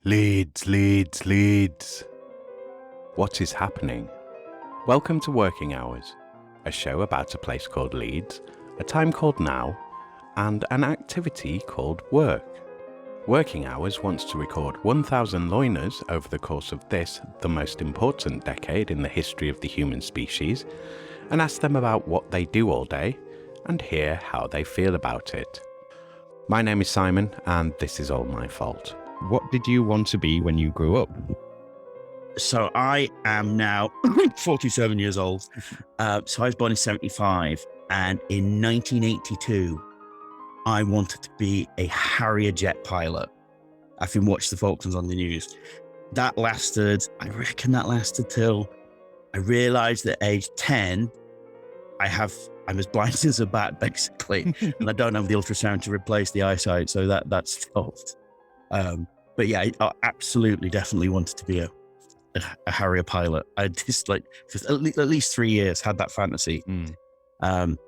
Leeds, Leeds, Leeds. What is happening? Welcome to Working Hours, a show about a place called Leeds, a time called now, and an activity called work. Working Hours wants to record 1,000 loiners over the course of this, the most important decade in the history of the human species, and ask them about what they do all day and hear how they feel about it. My name is Simon, and this is all my fault. What did you want to be when you grew up? So I am now 47 years old. So I was born in 75, and in 1982, I wanted to be a Harrier jet pilot. I've been watching the Falklands on the news. I reckon that lasted till I realized at age 10, I'm as blind as a bat, basically, and I don't have the ultrasound to replace the eyesight, so that's stopped. But yeah, I absolutely, definitely wanted to be a Harrier pilot. I just for at least 3 years had that fantasy. And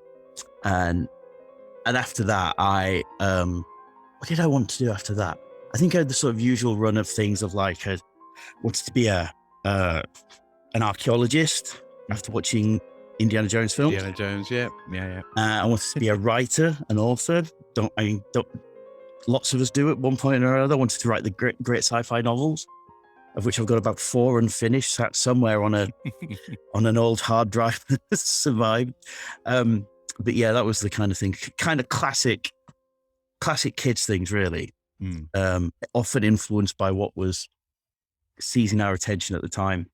after that, what did I want to do after that? I think I had the sort of usual run of things of I wanted to be an archaeologist after watching Indiana Jones films. Indiana Jones, yeah. I wanted to be a writer, an author. Lots of us do at one point or another. I wanted to write the great sci-fi novels, of which I've got about 4 unfinished, sat somewhere on an old hard drive that survived. But yeah, that was the kind of thing, kind of classic kids things, really. Often influenced by what was seizing our attention at the time.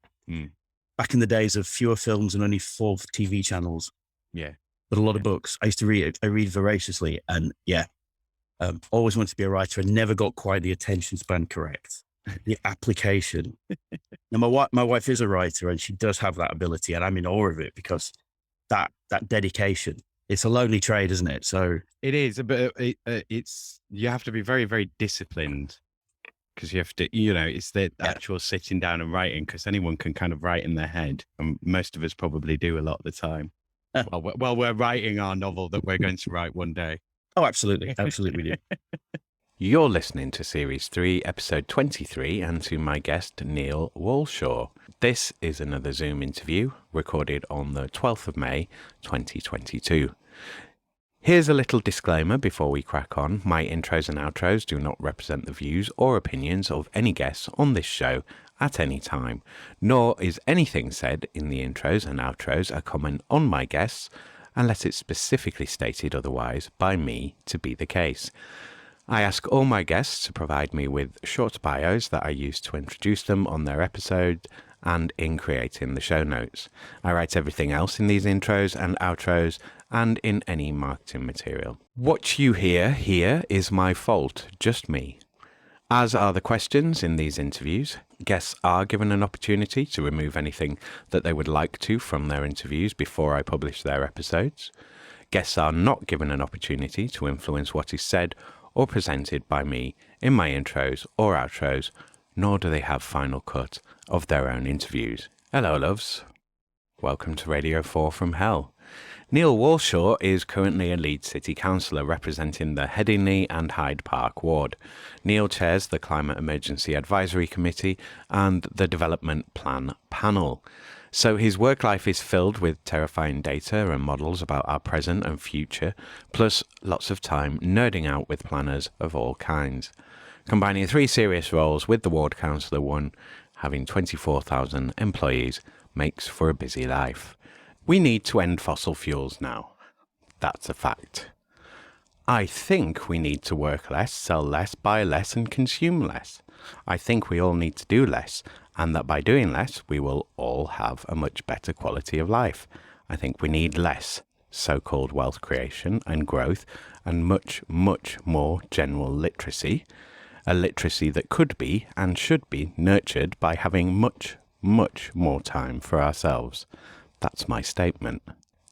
Back in the days of fewer films and only 4 TV channels. Yeah. But a lot of books. I used to read. I read voraciously, and yeah. Always wanted to be a writer and never got quite the attention span correct. The application. Now, my wife is a writer, and she does have that ability, and I'm in awe of it because that dedication. It's a lonely trade, isn't it? So it is, but you have to be very, very disciplined because you have to, it's the actual sitting down and writing, because anyone can kind of write in their head, and most of us probably do a lot of the time. Well, we're writing our novel that we're going to write one day. Oh, absolutely. Absolutely we do. You're listening to Series 3, Episode 23, and to my guest, Neil Walshaw. This is another Zoom interview recorded on the 12th of May, 2022. Here's a little disclaimer before we crack on. My intros and outros do not represent the views or opinions of any guests on this show at any time, nor is anything said in the intros and outros a comment on my guests, unless it's specifically stated otherwise by me to be the case. I ask all my guests to provide me with short bios that I use to introduce them on their episode and in creating the show notes. I write everything else in these intros and outros and in any marketing material. What you hear here is my fault, just me. As are the questions in these interviews. Guests are given an opportunity to remove anything that they would like to from their interviews before I publish their episodes. Guests are not given an opportunity to influence what is said or presented by me in my intros or outros, nor do they have final cut of their own interviews. Hello, loves. Welcome to Radio 4 from Hell. Neil Walshaw is currently a Leeds City Councillor representing the Headingley and Hyde Park ward. Neil chairs the Climate Emergency Advisory Committee and the Development Plan Panel. So his work life is filled with terrifying data and models about our present and future, plus lots of time nerding out with planners of all kinds. Combining 3 serious roles with the ward councillor one, having 24,000 employees, makes for a busy life. We need to end fossil fuels now. That's a fact. I think we need to work less, sell less, buy less, and consume less. I think we all need to do less, and that by doing less, we will all have a much better quality of life. I think we need less so-called wealth creation and growth, and much, much more general literacy. A literacy that could be and should be nurtured by having much, much more time for ourselves. That's my statement.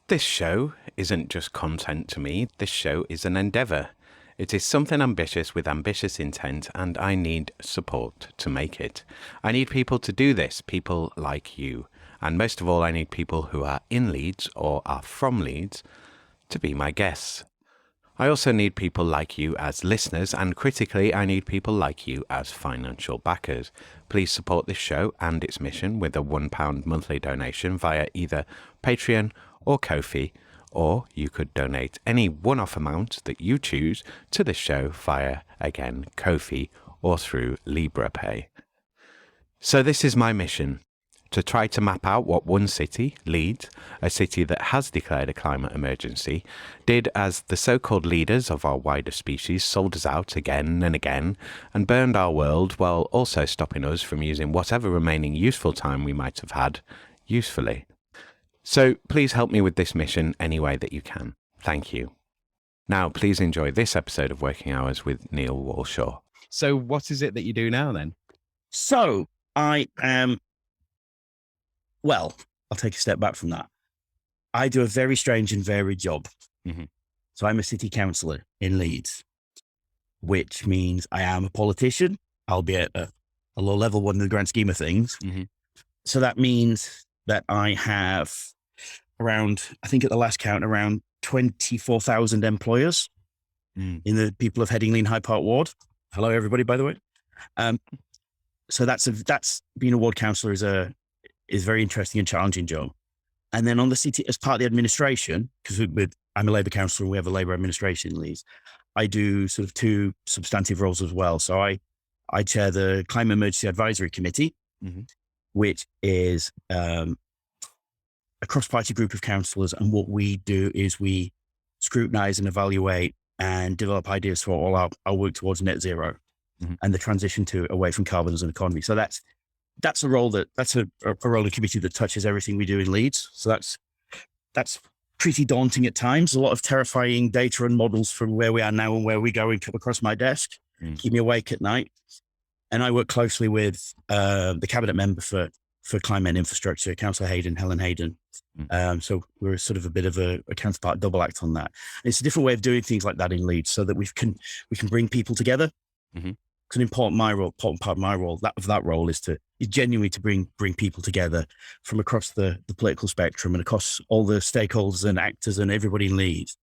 This show isn't just content to me. This show is an endeavour. It is something ambitious with ambitious intent, and I need support to make it. I need people to do this, people like you. And most of all, I need people who are in Leeds or are from Leeds to be my guests. I also need people like you as listeners, and critically, I need people like you as financial backers. Please support this show and its mission with a £1 monthly donation via either Patreon or Ko-fi, or you could donate any one-off amount that you choose to the show via, again, Ko-fi or through LibraPay. So this is my mission: to try to map out what one city, Leeds, a city that has declared a climate emergency, did as the so-called leaders of our wider species sold us out again and again and burned our world, while also stopping us from using whatever remaining useful time we might have had usefully. So please help me with this mission any way that you can. Thank you. Now, please enjoy this episode of Working Hours with Neil Walshaw. So what is it that you do now then? So I am, well, I'll take a step back from that. I do a very strange and varied job. Mm-hmm. So I'm a city councillor in Leeds, which means I am a politician, albeit a low level one in the grand scheme of things. Mm-hmm. So that means that I have around, I think at the last count, around 24,000 employers in the people of Headingley and Hyde Park ward. Hello, everybody, by the way. So that's being a ward councillor is a very interesting and challenging job. And then on the city, as part of the administration, because I'm a Labour councillor and we have a Labour administration in Leeds, I do sort of two substantive roles as well. So I chair the Climate Emergency Advisory Committee, mm-hmm. which is a cross-party group of councillors. And what we do is we scrutinise and evaluate and develop ideas for all our work towards net zero, mm-hmm. and the transition away from carbon as an economy. So that's a role that's a role in committee that touches everything we do in Leeds. So that's pretty daunting at times. A lot of terrifying data and models from where we are now and where we're going come across my desk, keep me awake at night. And I work closely with the cabinet member for climate and infrastructure, Councillor Helen Hayden. So we're sort of a bit of a counterpart double act on that. And it's a different way of doing things like that in Leeds, so that we can bring people together. Mm-hmm. It's an important part of my role. That role is genuinely to bring people together from across the political spectrum and across all the stakeholders and actors and everybody in Leeds,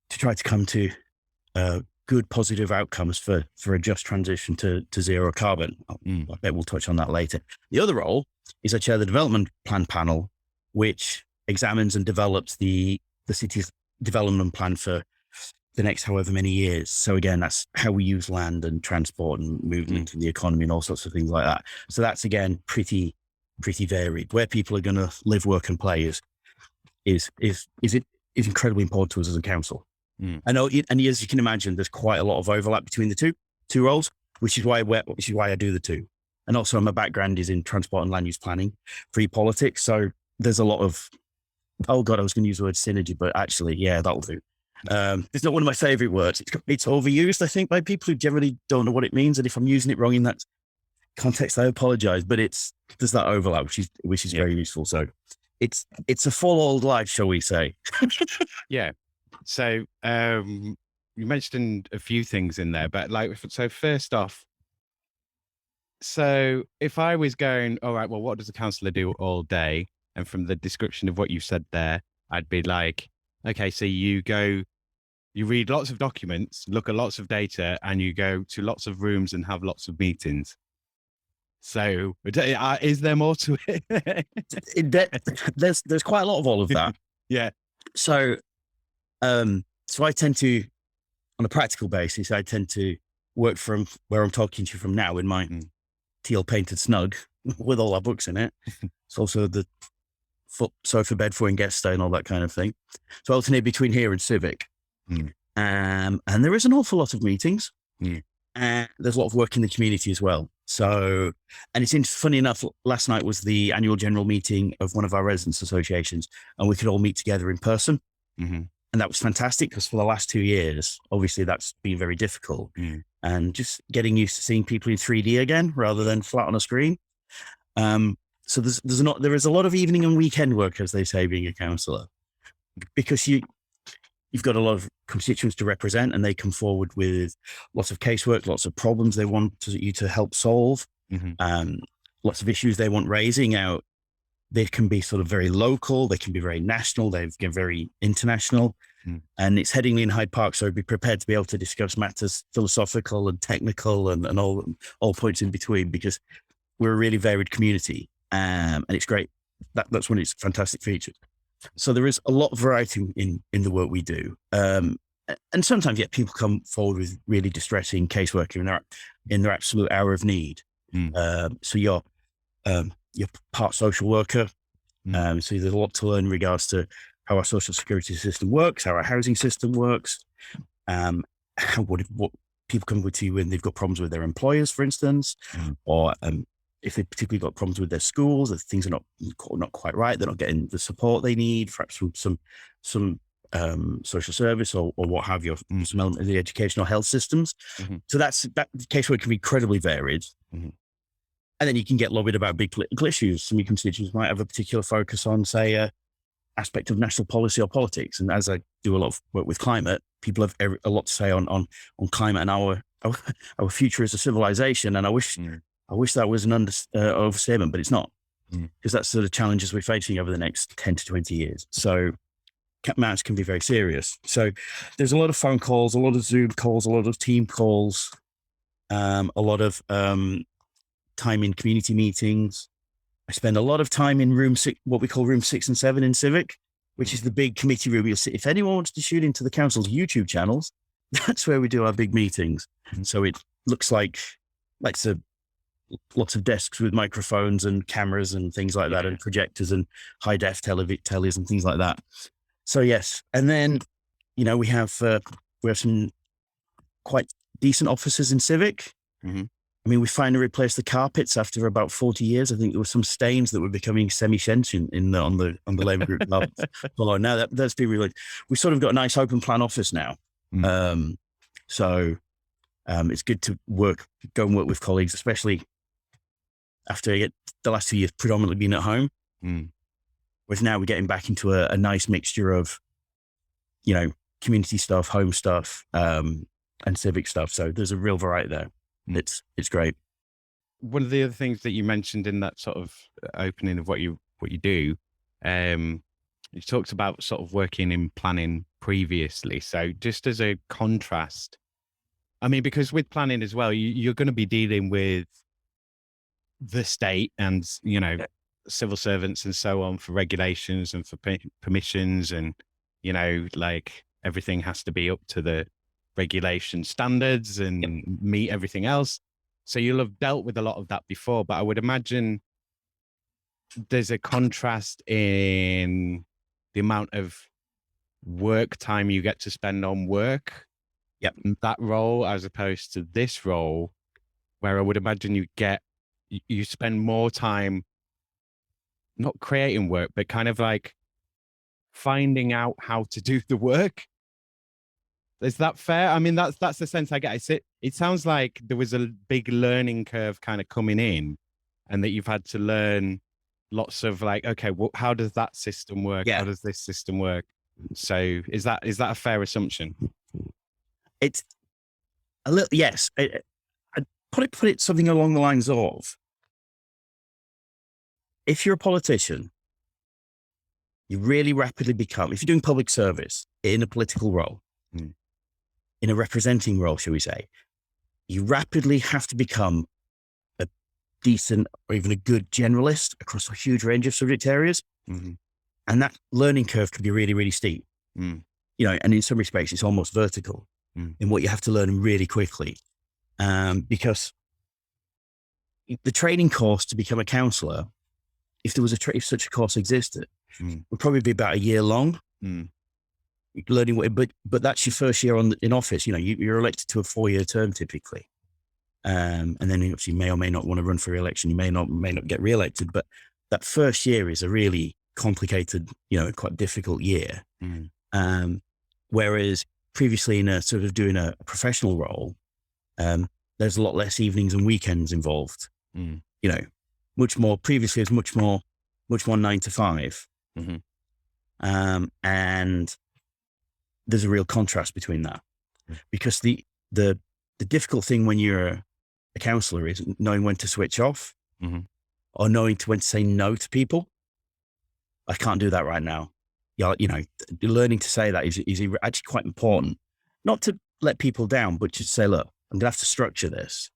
to try to come to good, positive outcomes for a just transition to zero carbon. I bet we'll touch on that later. The other role is I chair the development plan panel, which examines and develops the city's development plan for the next however many years. So again, that's how we use land and transport and movement in the economy and all sorts of things like that. So that's again pretty varied. Where people are going to live, work, and play is incredibly important to us as a council. I know, and as you can imagine, there's quite a lot of overlap between the two roles, which is why I do the two. And also, my background is in transport and land use planning, free politics. So there's a lot of, oh God, I was going to use the word synergy, but actually, yeah, that'll do. It's not one of my favorite words. It's overused, I think, by people who generally don't know what it means. And if I'm using it wrong in that context, I apologize. But there's that overlap, which is very useful. So it's a full old life, shall we say? Yeah. So you mentioned a few things in there, but so first off, so if I was going, all right, well, what does a councillor do all day? And from the description of what you said there, I'd be like, okay, so you read lots of documents, look at lots of data, and you go to lots of rooms and have lots of meetings. So is there more to it? There's quite a lot of all of that. Yeah. So I tend to, on a practical basis, I tend to work from where I'm talking to you from now in my teal painted snug with all our books in it. It's also the sofa bed for guest stay and all that kind of thing. So I alternate between here and Civic. And there is an awful lot of meetings. There's a lot of work in the community as well. So, and it's funny enough, last night was the annual general meeting of one of our residents associations, and we could all meet together in person. And that was fantastic, because for the last 2 years, obviously that's been very difficult. And just getting used to seeing people in 3D again, rather than flat on a screen. So there is a lot of evening and weekend work, as they say, being a councillor, because you've got a lot of constituents to represent, and they come forward with lots of casework, lots of problems they want you to help solve, lots of issues they want raising out. They can be sort of very local, they can be very national, they can be very international. And it's Headingley in Hyde Park, so be prepared to be able to discuss matters philosophical and technical and all points in between, because we're a really varied community, and it's great. That's one of its fantastic features. So there is a lot of variety in the work we do. And sometimes, people come forward with really distressing casework in their absolute hour of need. So you're part social worker. So there's a lot to learn in regards to how our social security system works, how our housing system works, what people come with you when they've got problems with their employers, for instance, or if they've particularly got problems with their schools, if things are not quite right, they're not getting the support they need, perhaps from some social service or what have you, some element of the educational health systems. So that casework can be incredibly varied. And then you can get lobbied about big political issues. Some of your constituents might have a particular focus on, say, aspect of national policy or politics. And as I do a lot of work with climate, people have a lot to say on climate and our future as a civilization. And I wish that was an overstatement, but it's not, because that's sort of challenges we're facing over the next 10 to 20 years. So matters can be very serious. So there's a lot of phone calls, a lot of Zoom calls, a lot of team calls, a lot of time in community meetings. I spend a lot of time in room 6, what we call room 6 and 7 in Civic, which is the big committee room. You'll see, if anyone wants to tune into the council's YouTube channels, that's where we do our big meetings. So it looks like lots of desks with microphones and cameras and things like that, and projectors and high def tellies and things like that. So yes, and then we have some quite decent offices in Civic. I mean, we finally replaced the carpets after about 40 years. I think there were some stains that were becoming semi-sentient on the Labour Group. Now that's been really. We sort of got a nice open plan office now, so it's good to go and work with colleagues, especially after the last 2 years predominantly being at home. Whereas now we're getting back into a nice mixture of, community stuff, home stuff, and civic stuff. So there's a real variety there. It's great. One of the other things that you mentioned in that sort of opening of what you do, you talked about sort of working in planning previously. So just as a contrast, I mean, because with planning as well, you're going to be dealing with the state and, civil servants and so on for regulations and for permissions, and, like everything has to be up to the regulation standards and meet everything else. So you'll have dealt with a lot of that before, but I would imagine there's a contrast in the amount of work time you get to spend on work. That role, as opposed to this role, where I would imagine you spend more time not creating work, but kind of like finding out how to do the work. Is that fair? I mean, that's the sense I get. It sounds like there was a big learning curve kind of coming in, and that you've had to learn lots of like, okay, well, how does that system work? How does this system work? So is that a fair assumption? It's a little, yes. I'd put it something along the lines of, if you're a politician, you really rapidly become, if you're doing public service in a political role, in a representing role, shall we say, you rapidly have to become a decent or even a good generalist across a huge range of subject areas. And that learning curve can be really, really steep. And in some respects, it's almost vertical in what you have to learn really quickly. Because the training course to become a councillor, if there was if such a course existed, would probably be about a year long. Learning but that's your first year in office. You're elected to a 4-year term typically, and then you may or may not want to run for re-election. You may not get re-elected, but that first year is a really complicated, quite difficult year. Whereas previously in a sort of doing a professional role, there's a lot less evenings and weekends involved. Much more previously is much more 9 to 5. And there's a real contrast between that, because the difficult thing when you're a councillor is knowing when to switch off, or knowing when to say no to people. I can't do that right now. learning to say that is actually quite important. Not to let people down, but to say, look, I'm going to have to structure this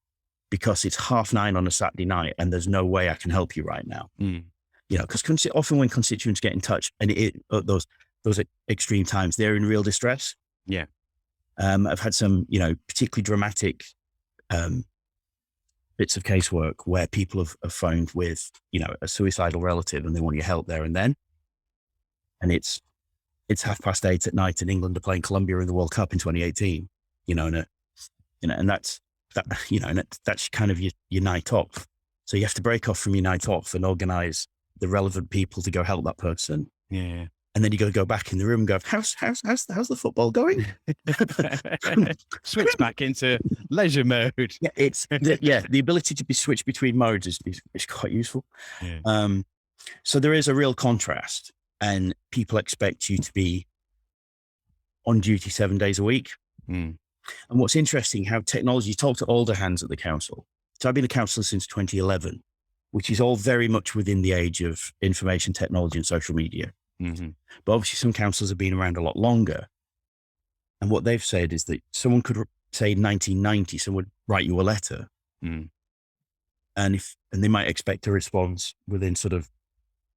because it's 9:30 on a Saturday night and there's no way I can help you right now. Because often when constituents get in touch and those extreme times, they're in real distress. Yeah. I've had some, particularly dramatic bits of casework where people have phoned with, a suicidal relative and they want your help there and then. And it's 8:30 at night and England are playing Colombia in the World Cup in 2018, and that's kind of your night off. So you have to break off from your night off and organize the relevant people to go help that person. Yeah. And then you got to go back in the room and go, how's the football going? Switch back into leisure mode. Yeah, the ability to be switched between modes is quite useful. Yeah. So there is a real contrast, and people expect you to be on duty 7 days a week. And what's interesting, how technology, you talk to older hands at the council. So I've been a councillor since 2011, which is all very much within the age of information technology and social media. But obviously some councillors have been around a lot longer. And what they've said is that someone could say 1990, someone would write you a letter. And they might expect a response within sort of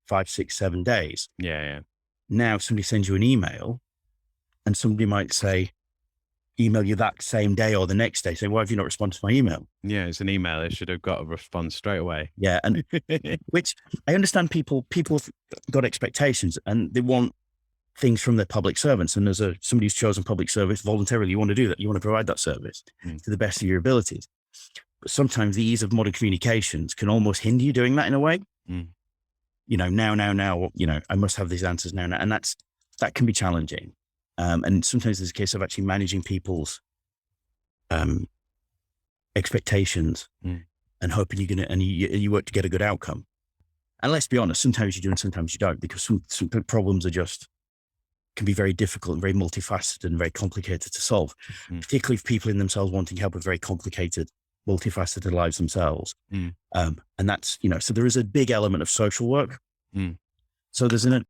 5, 6, 7 days. Yeah. Now somebody sends you an email and somebody might email you that same day or the next day saying, why have you not responded to my email? Yeah, it's an email. It should have got a response straight away. Yeah. And which I understand people have got expectations and they want things from their public servants. And as somebody who's chosen public service voluntarily, you want to do that. You want to provide that service to the best of your abilities. But sometimes the ease of modern communications can almost hinder you doing that in a way. Now, I must have these answers now. And that can be challenging. And sometimes there's a case of actually managing people's expectations and hoping you're going to, and you work to get a good outcome. And let's be honest, sometimes you do and sometimes you don't, because some problems can be very difficult and very multifaceted and very complicated to solve, particularly if people in themselves wanting help with very complicated, multifaceted lives themselves. And that's, so there is a big element of social work. So there's a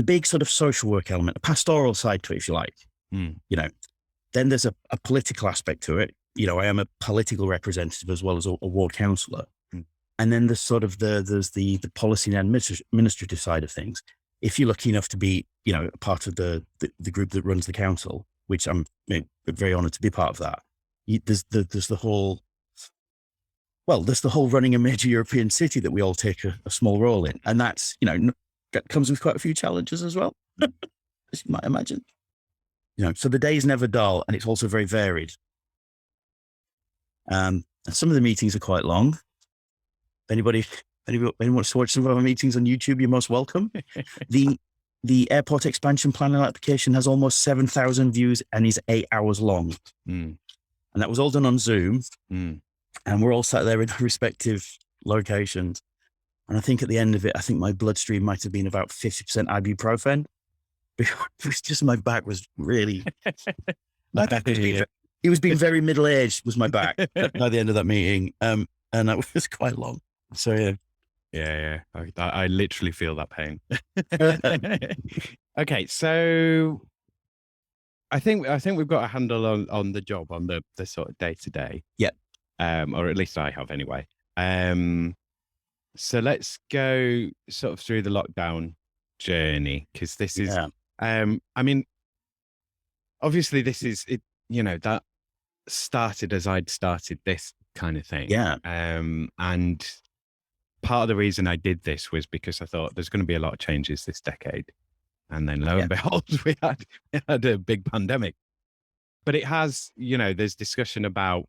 big sort of social work element, a pastoral side to it, if you like. Then there's a political aspect to it. I am a political representative as well as a ward councillor. And then there's sort of there's the policy and administrative side of things. If you're lucky enough to be, a part of the group that runs the council, which I'm very honoured to be part of that, there's the whole running a major European city that we all take a small role in. And that's, that comes with quite a few challenges as well, as you might imagine. So the day's never dull and it's also very varied. And some of the meetings are quite long. If anybody wants to watch some of our meetings on YouTube, you're most welcome. The airport expansion planning application has almost 7,000 views and is 8 hours long. And that was all done on Zoom. And we're all sat there in our respective locations. And I think at the end of it, I think my bloodstream might have been about 50% ibuprofen. It was just, my back was really, it was being very middle-aged was my back by the end of that meeting. And that was quite long. So yeah. Yeah. I literally feel that pain. Okay. So I think we've got a handle on the job, on the sort of day to day. Yeah. Or at least I have anyway. So let's go sort of through the lockdown journey, because this is, obviously this is it. That started as I'd started this kind of thing. Yeah. And part of the reason I did this was because I thought there's going to be a lot of changes this decade. And then lo and behold, we had a big pandemic. But it has, there's discussion about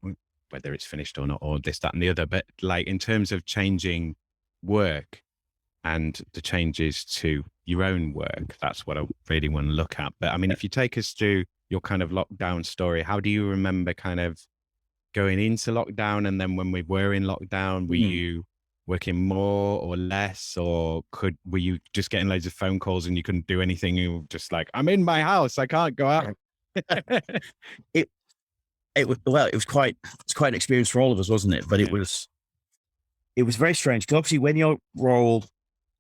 whether it's finished or not, or this, that, and the other. But like in terms of changing work and the changes to your own work, that's what I really want to look at. But I mean, if you take us through your kind of lockdown story, how do you remember kind of going into lockdown? And then when we were in lockdown, were you working more or less, or were you just getting loads of phone calls and you couldn't do anything? You were just like, I'm in my house, I can't go out. It was quite an experience for all of us, wasn't it? But it was very strange, because obviously when your role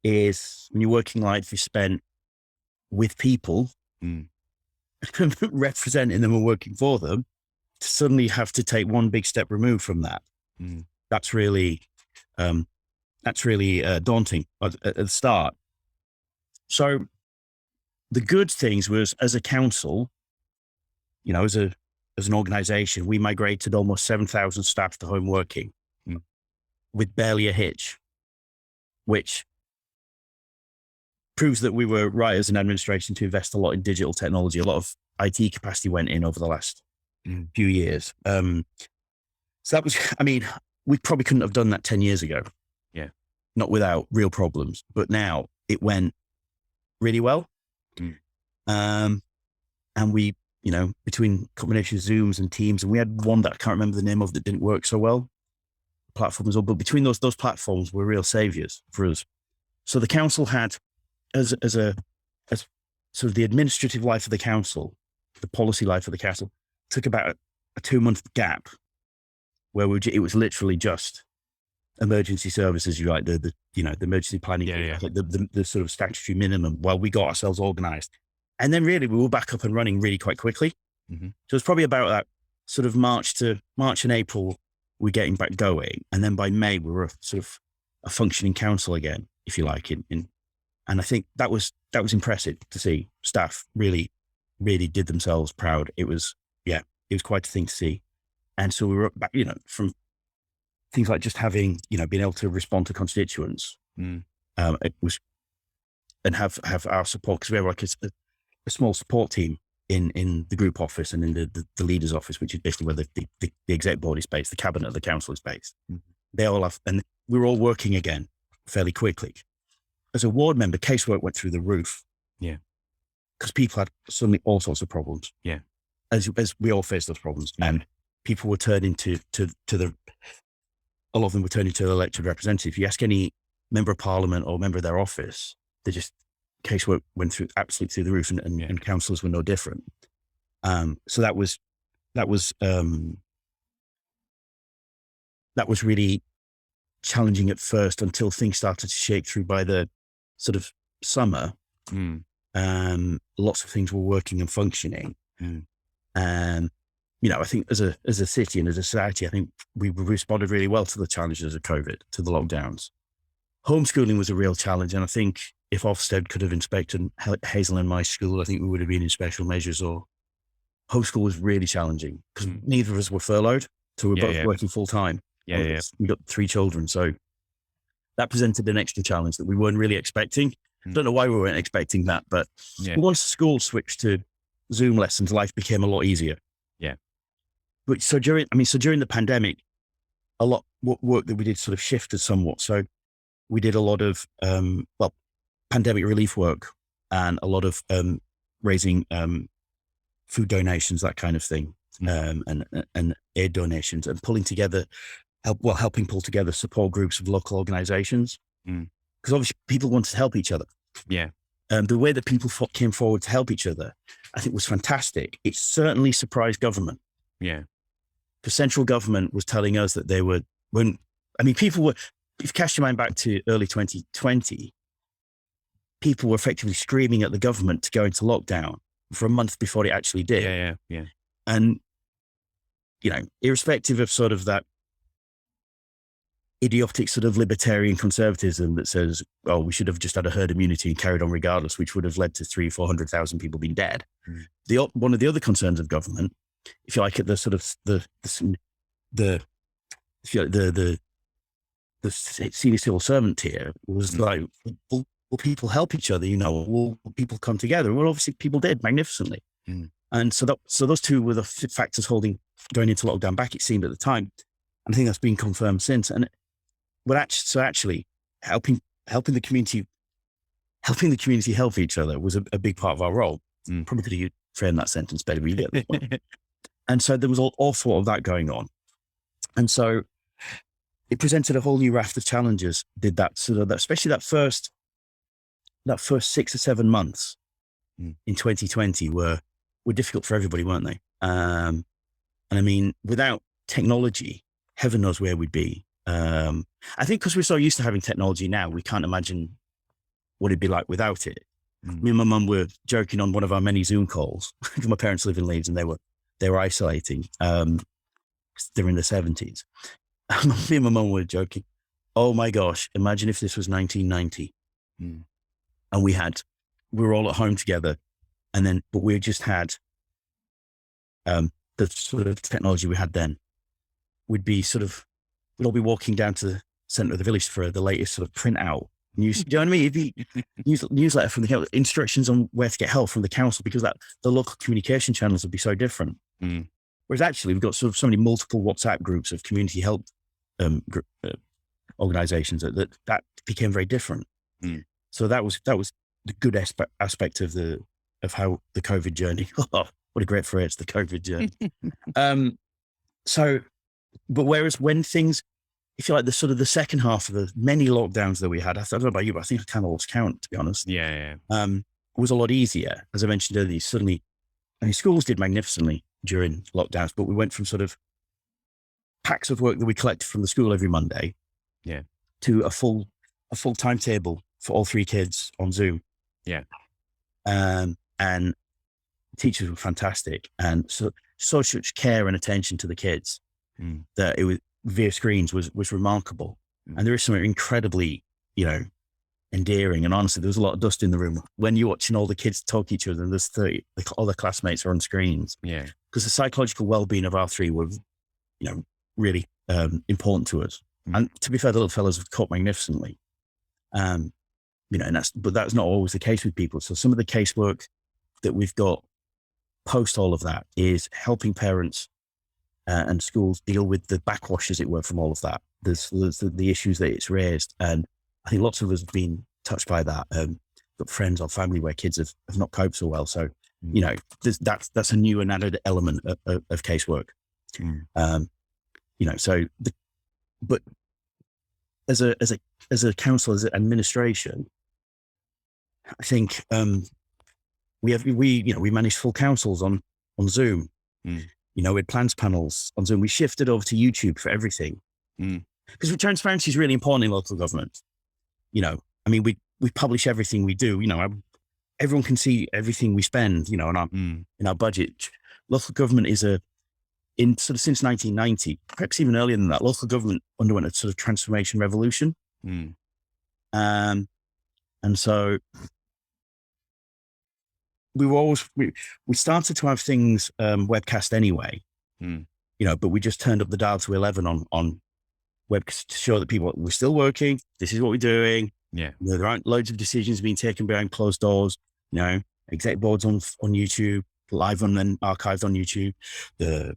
is, when your working life is spent with people, representing them and working for them, to suddenly have to take one big step removed from that. That's really daunting at the start. So the good things was, as a council, as an organisation, we migrated almost 7,000 staff to home working with barely a hitch, which proves that we were right as an administration to invest a lot in digital technology. A lot of IT capacity went in over the last few years. So that was, we probably couldn't have done that 10 years ago. Yeah. Not without real problems, but now it went really well. And we, between combination of Zooms and Teams, and we had one that I can't remember the name of that didn't work so well, platforms, but between those platforms were real saviors for us. So the council had, as sort of the administrative life of the council, the policy life of the council, took about a 2-month gap where it was literally just emergency services, the emergency planning, the sort of statutory minimum, while we got ourselves organised. And then really we were back up and running really quite quickly. So it's probably about that sort of March and April, we're getting back going. And then by May, we were sort of a functioning council again, if you like. And I think that was impressive to see. Staff really, really did themselves proud. It was quite a thing to see. And so we were back, from things like just having, being able to respond to constituents. It was, and have our support, because we have like a small support team in the group office and in the leader's office, which is basically where the exec board is based, the cabinet of the council is based. They all have, and we were all working again fairly quickly. As a ward member, casework went through the roof. Yeah. Because people had suddenly all sorts of problems. Yeah. As we all faced those problems. And people were turning a lot of them were turning to the elected representative. If you ask any member of parliament or member of their office, casework went absolutely through the roof, and councillors were no different. So that was really challenging at first, until things started to shake through by the sort of summer. Lots of things were working and functioning. And, I think as a city and as a society, I think we responded really well to the challenges of COVID, to the lockdowns. Homeschooling was a real challenge. And I think if Ofsted could have inspected Hazel and my school, I think we would have been in special measures. Or homeschool was really challenging because neither of us were furloughed. So we were both working full time. We got 3 children. So that presented an extra challenge that we weren't really expecting. I don't know why we weren't expecting that, but once school switched to Zoom lessons, life became a lot easier. Yeah. But so during the pandemic, a lot work that we did sort of shifted somewhat. So we did a lot of, pandemic relief work, and a lot of raising food donations, that kind of thing, and aid donations, and helping pull together support groups of local organisations. Because obviously people wanted to help each other. Yeah. The way that people came forward to help each other, I think, was fantastic. It certainly surprised government. Yeah. Because central government was telling us that people were, if you cast your mind back to early 2020, people were effectively screaming at the government to go into lockdown for a month before it actually did. Yeah. And, irrespective of sort of that idiotic sort of libertarian conservatism that says, oh, we should have just had a herd immunity and carried on regardless, which would have led to 300,000-400,000 people being dead. One of the other concerns of government, if you like, at the sort of the senior civil servant tier, was like, will people help each other? Will people come together? Well, obviously people did magnificently. And so those two were the factors going into lockdown back, it seemed at the time. And I think that's been confirmed since. And actually helping the community help each other was a big part of our role. Probably could have framed that sentence better, really, at this point. And so there was all awful of that going on. And so it presented a whole new raft of challenges, did that, sort of, especially that first 6 or 7 months in 2020 were difficult for everybody, weren't they? And I mean, without technology, heaven knows where we'd be. I think because we're so used to having technology now, we can't imagine what it'd be like without it. Me and my mum were joking on one of our many Zoom calls because my parents live in Leeds and they were isolating. They're in the 70s. Me and my mum were joking. Oh my gosh, imagine if this was 1990 and we were all at home together, but we just had the sort of technology we had then. We'd all be walking down to the centre of the village for the latest sort of printout news. Do you know what I mean? It'd be newsletter from the council, instructions on where to get help from the council, because the local communication channels would be so different. Whereas actually we've got so many multiple WhatsApp groups of community help organisations that became very different. So that was the good aspect of how the COVID journey. Oh, what a great phrase, the COVID journey. But whereas when things, if you like, the sort of the second half of the many lockdowns that we had, I don't know about you, but I think I kind of lost count, to be honest. Yeah. Was a lot easier. As I mentioned earlier, suddenly, schools did magnificently during lockdowns, but we went from sort of packs of work that we collected from the school every Monday to a full timetable for all 3 kids on Zoom. Yeah. And teachers were fantastic. And so such care and attention to the kids that it was via screens was remarkable. And there is something incredibly, endearing. And honestly, there was a lot of dust in the room when you're watching all the kids talk to each other and there's 30, all their classmates are on screens. Yeah. Because the psychological well-being of our 3 were, really important to us. And to be fair, the little fellows have coped magnificently. But that's not always the case with people. So some of the casework that we've got post all of that is helping parents and schools deal with the backwash, as it were, from all of that. There's the issues that it's raised. And I think lots of us have been touched by that. Got friends or family where kids have not coped so well. So, that's a new and added element of casework. But as a council, as an administration, I think we manage full councils on Zoom. We had plans panels on Zoom. We shifted over to YouTube for everything because transparency is really important in local government. We publish everything we do. Everyone can see everything we spend. In our budget. Local government is since 1990, perhaps even earlier than that. Local government underwent a sort of transformation revolution, and so we started to have things webcast anyway, but we just turned up the dial to 11 on web to show that people we're still working. This is what we're doing. Yeah, there aren't loads of decisions being taken behind closed doors. Exec boards on YouTube, live and then archived on YouTube. The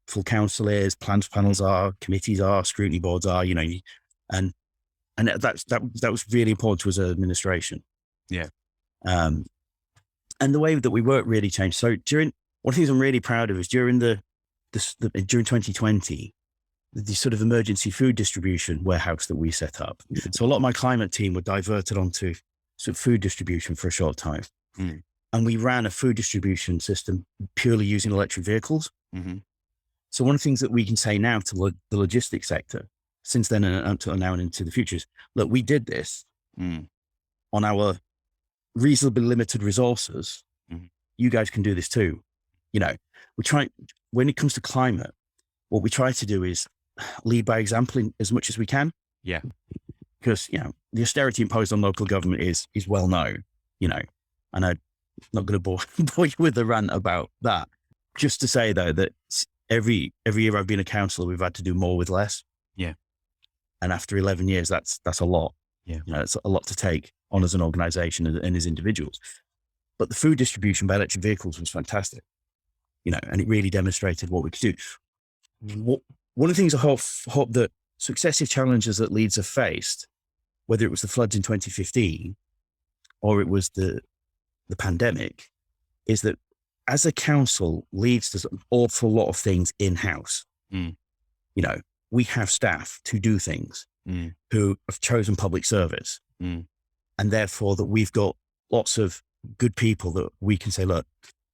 full council is, plans panels are, committees are, scrutiny boards are. And that was really important to us as administration. Yeah. And the way that we work really changed. So one of the things I'm really proud of is during during 2020, the sort of emergency food distribution warehouse that we set up. So a lot of my climate team were diverted onto sort of food distribution for a short time. And we ran a food distribution system purely using electric vehicles. So one of the things that we can say now to the logistics sector, since then and until now and into the future, is, look, we did this on our reasonably limited resources. You guys can do this too. We try, when it comes to climate, what we try to do is lead by example as much as we can. Yeah. Because, the austerity imposed on local government is well known, and I'm not going to bore you with a rant about that. Just to say though, that every year I've been a councillor, we've had to do more with less. Yeah. And after 11 years, that's a lot. Yeah. It's a lot to take on as an organisation and as individuals. But the food distribution by electric vehicles was fantastic, and it really demonstrated what we could do. One of the things I hope that successive challenges that Leeds have faced, whether it was the floods in 2015 or it was the pandemic, is that as a council, Leeds does an awful lot of things in-house. We have staff to do things who have chosen public service. And therefore that we've got lots of good people that we can say, look,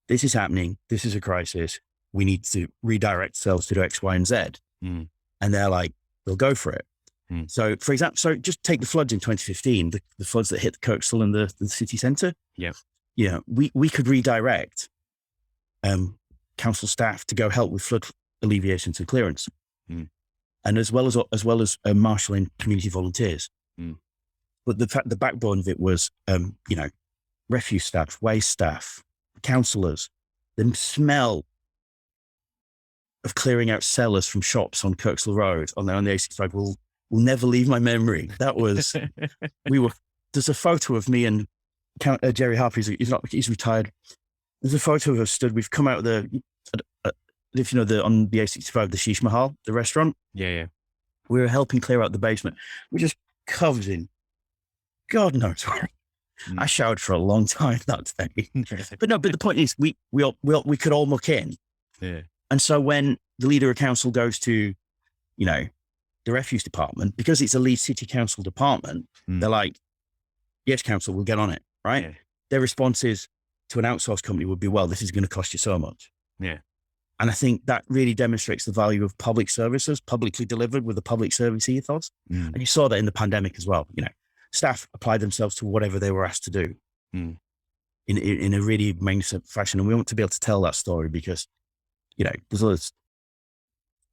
this is happening. This is a crisis. We need to redirect ourselves to do X, Y, and Z. And they're like, they'll go for it. So, for example, just take the floods in 2015, the floods that hit the Kirkstall and the city centre. Yeah. We could redirect council staff to go help with flood alleviation and clearance, and as well as marshalling community volunteers. But the backbone of it was, refuse staff, waste staff, councillors. The smell of clearing out cellars from shops on Kirkstall Road on the A65 will never leave my memory. That was there's a photo of me and Jerry Harper. He's retired. There's a photo of us stood. We've come out of if you know on the A65, the Sheesh Mahal, the restaurant. Yeah. We were helping clear out the basement. We're just covered in God knows what. I showered for a long time that day. But the point is, we could all muck in. Yeah. And so when the leader of council goes to, the refuse department, because it's a Leeds City Council department, they're like, yes, council, we'll get on it, right? Yeah. Their responses to an outsourced company would be, well, this is going to cost you so much. Yeah. And I think that really demonstrates the value of public services, publicly delivered with a public service ethos. And you saw that in the pandemic as well. Staff applied themselves to whatever they were asked to do in a really magnificent fashion. And we want to be able to tell that story because, there's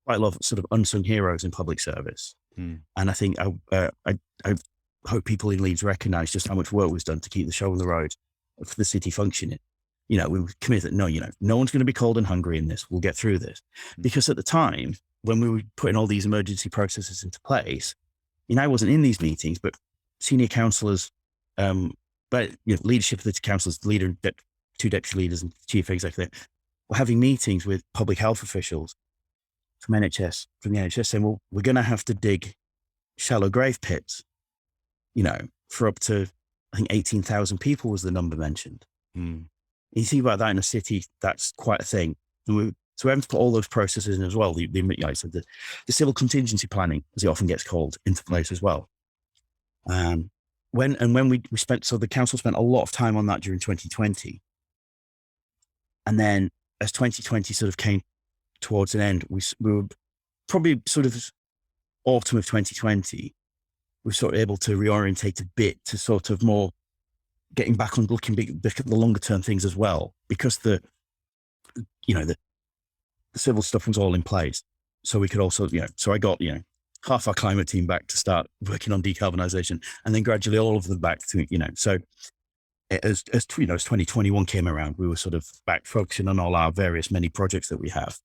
quite a lot of sort of unsung heroes in public service. And I think I hope people in Leeds recognise just how much work was done to keep the show on the road for the city functioning. We were committed, no one's going to be cold and hungry in this. We'll get through this. Because at the time, when we were putting all these emergency processes into place, I wasn't in these meetings, but senior councillors, leadership of the councillors, the leader, two deputy leaders and chief executive, were having meetings with public health officials from the NHS saying, well, we're going to have to dig shallow grave pits, for up to, I think 18,000 people was the number mentioned. You think about that in a city, that's quite a thing. So we're having to put all those processes in as well. The civil contingency planning, as it often gets called, into place as well. When we spent, so the council spent a lot of time on that during 2020. And then as 2020 sort of came towards an end, we were probably sort of autumn of 2020, we were sort of able to reorientate a bit to sort of more getting back on looking back at the longer term things as well, because the civil stuff was all in place. So we could also, so I got, half our climate team back to start working on decarbonisation, and then gradually all of them back to, so as 2021 came around, we were sort of back focusing on all our many projects that we have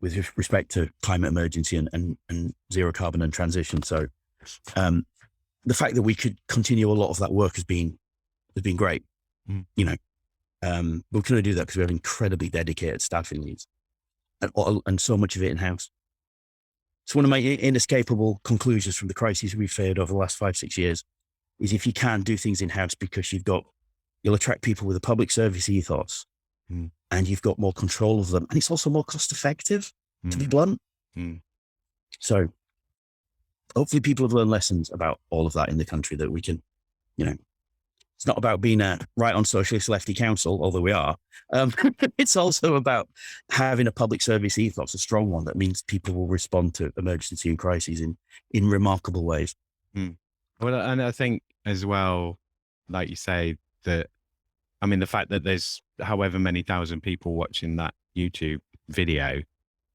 with respect to climate emergency and zero carbon and transition. So the fact that we could continue a lot of that work has been great. But we can only do that because we have incredibly dedicated staff in Leeds and so much of it in-house. So one of my inescapable conclusions from the crises we've faced over the last 5-6 years is if you can do things in-house because you'll attract people with a public service ethos and you've got more control of them. And it's also more cost effective, to be blunt. So hopefully people have learned lessons about all of that in the country that we can, it's not about being a right on socialist lefty council, although we are. It's also about having a public service ethos, a strong one that means people will respond to emergency and crises in remarkable ways. Well, and I think as well, like you say, the fact that there's however many thousand people watching that YouTube video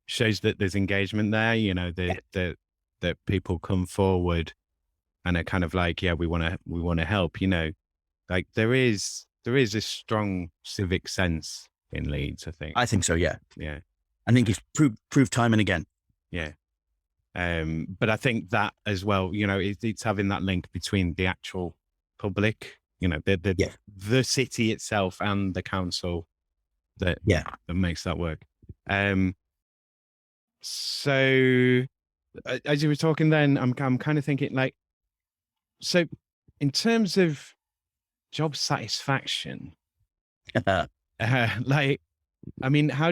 shows that there's engagement there, that people come forward and are kind of like, yeah, we want to help, like there is a strong civic sense in Leeds, I think. I think so. Yeah. Yeah. I think it's proved time and again. Yeah. But I think that as well, it's having that link between the actual public, the city itself and the council that makes that work. So as you were talking then, I'm kind of thinking like, so in terms of job satisfaction, how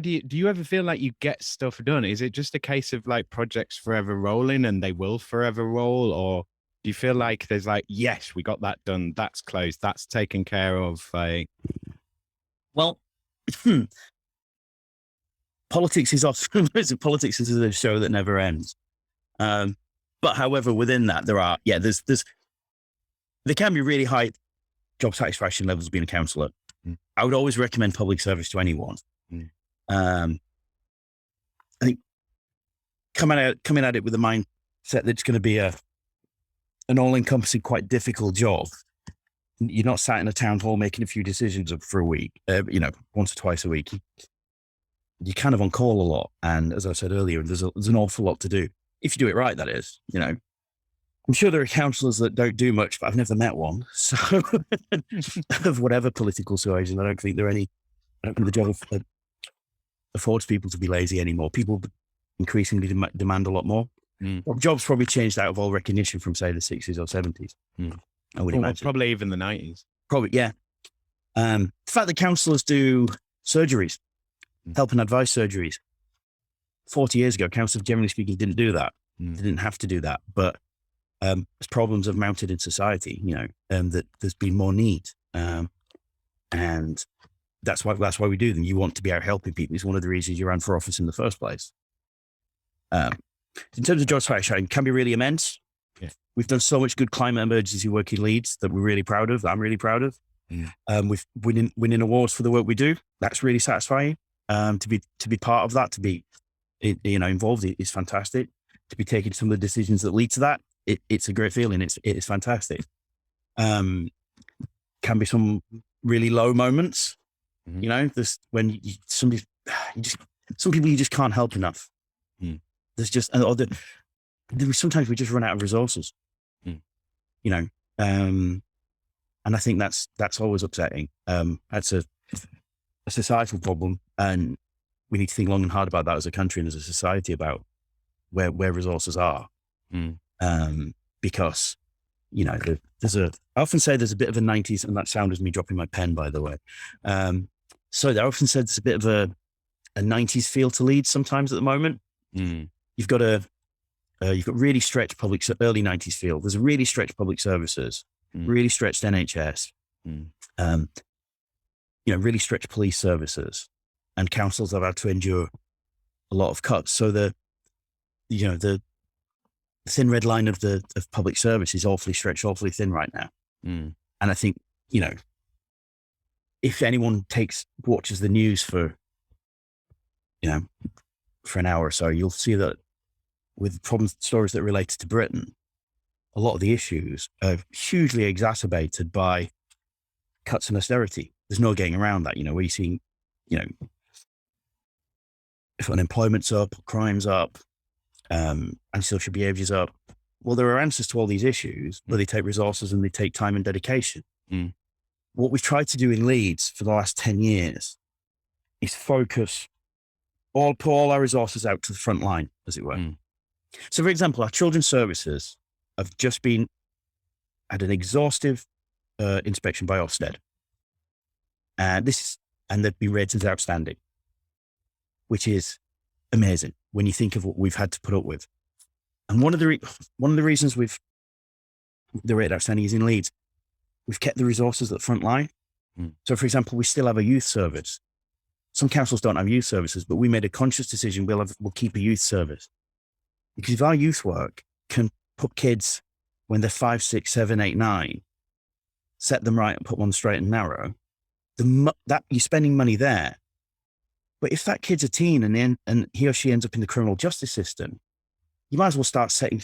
do you ever feel like you get stuff done? Is it just a case of like projects forever rolling and they will forever roll? Or do you feel like there's like, yes, we got that done, that's closed, that's taken care of? Well, politics is often, politics is a show that never ends. But however, within that, there can be really high job satisfaction levels being a councillor. I would always recommend public service to anyone. I think coming at it with a mindset that it's going to be an all-encompassing, quite difficult job. You're not sat in a town hall making a few decisions for a week, once or twice a week. You're kind of on call a lot. And as I said earlier, there's an awful lot to do. If you do it right, that is, I'm sure there are councillors that don't do much, but I've never met one. So of whatever political persuasion, I don't think the job affords people to be lazy anymore. People increasingly demand a lot more. Well, jobs probably changed out of all recognition from, say, the 60s or 70s. I would imagine. Probably even the 90s. Probably, yeah. The fact that councillors do surgeries, help and advice surgeries. 40 years ago, councillors, generally speaking, didn't do that. They didn't have to do that. But as problems have mounted in society, that there's been more need. And that's why we do them. You want to be out helping people. It's one of the reasons you ran for office in the first place. In terms of job satisfaction, it can be really immense. Yeah. We've done so much good climate emergency work in Leeds that we're really proud of, that I'm really proud of. We've winning awards for the work we do. That's really satisfying. To be part of that, to be involved is fantastic. To be taking some of the decisions that lead to that, it's a great feeling. It's fantastic. Can be some really low moments. There's when some people you just can't help enough. There's just sometimes we just run out of resources. And I think that's always upsetting. That's a societal problem, and we need to think long and hard about that as a country and as a society about where resources are. Because I often say there's a bit of a 90s, and that sound is me dropping my pen, by the way. So I often said there's a bit of a 90s feel to Leeds sometimes at the moment. You've got really stretched early 90s feel. There's a really stretched public services, really stretched NHS, really stretched police services, and councils have had to endure a lot of cuts. So the thin red line of public service is awfully stretched, awfully thin right now. And I think, if anyone watches the news for an hour or so, you'll see that with stories that related to Britain, a lot of the issues are hugely exacerbated by cuts and austerity. There's no getting around that, where you're seeing, if unemployment's up, crime's up, antisocial behaviour's up. Well, there are answers to all these issues, but they take resources and they take time and dedication. What we've tried to do in Leeds for the last 10 years is put all our resources out to the front line, as it were. So, for example, our children's services have just had an exhaustive inspection by Ofsted. And they've been rated as outstanding, which is amazing when you think of what we've had to put up with. And one of the reasons the rated outstanding is in Leeds, we've kept the resources at the front line. So, for example, we still have a youth service. Some councils don't have youth services, but we made a conscious decision we'll keep a youth service. Because if our youth work can put kids when they're 5, 6, 7, 8, 9, set them right and put one straight and narrow, that you're spending money there. But if that kid's a teen and he or she ends up in the criminal justice system, you might as well start setting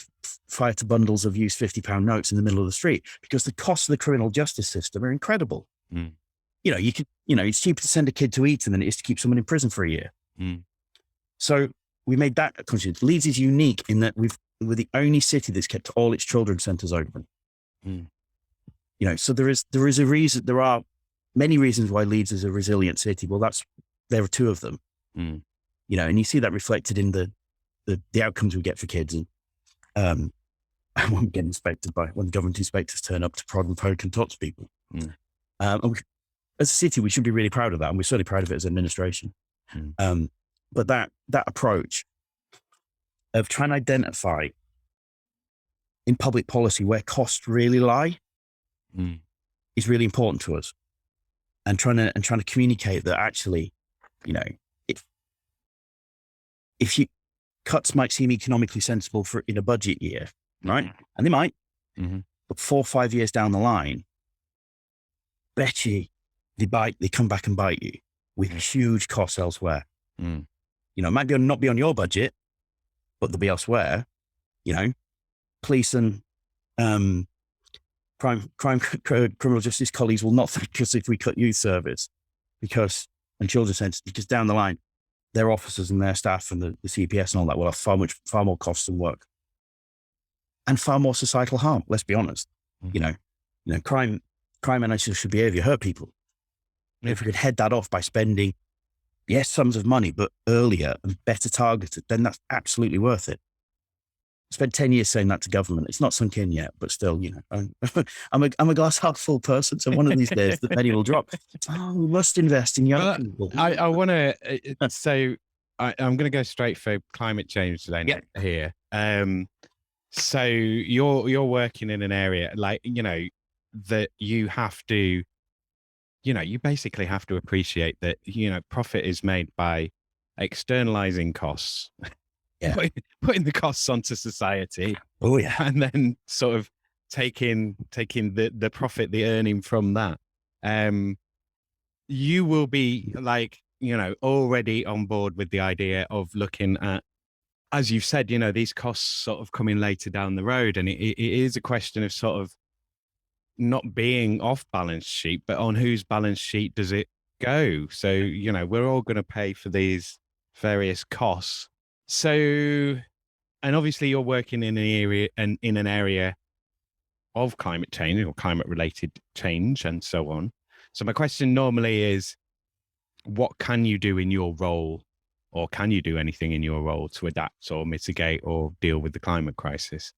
fire to bundles of used £50 notes in the middle of the street, because the costs of the criminal justice system are incredible. It's cheaper to send a kid to Eton than it is to keep someone in prison for a year. So we made that a conscious. Leeds is unique in that we're the only city that's kept all its children's centres open. So there is a reason. There are many reasons why Leeds is a resilient city. Well, there are two of them. And you see that reflected in the outcomes we get for kids. And when we get inspected when the government inspectors turn up to prod and poke and touch people. As a city, we should be really proud of that, and we're certainly proud of it as an administration. But that approach of trying to identify in public policy where costs really lie is really important to us, and trying to communicate that actually, if cuts might seem economically sensible in a budget year, right? And they might, Mm-hmm. but 4 or 5 years down the line, bet you they come back and bite you with huge costs elsewhere. Mm. You know, it might not be on your budget, but they'll be elsewhere. You know, police and criminal justice colleagues will not thank us if we cut youth service and children's centres, because down the line, their officers and their staff and the CPS and all that will have far more costs and work, and far more societal harm. Let's be honest. Mm. You know, crime and antisocial behaviour hurt people. Yeah. If we could head that off by spending, yes, sums of money, but earlier and better targeted, then that's absolutely worth it. I spent 10 years saying that to government. It's not sunk in yet, but still, you know, I'm a glass half full person. So one of these days the penny will drop. Oh, we must invest in young people. I want to, so I'm going to go straight for climate change then here. So you're working in an area like, you know, that you have to, you know, you basically have to appreciate that, you know, profit is made by externalizing costs. Yeah. Putting the costs onto society. Oh yeah. And then sort of taking the profit, the earning from that. You will be like, you know, already on board with the idea of looking at, as you've said, you know, these costs sort of coming later down the road. And it is a question of sort of not being off balance sheet, but on whose balance sheet does it go? So, you know, we're all going to pay for these various costs. So, and obviously you're working in an area of climate change or climate related change and so on. So my question normally is, what can you do in your role, or can you do anything in your role to adapt or mitigate or deal with the climate crisis?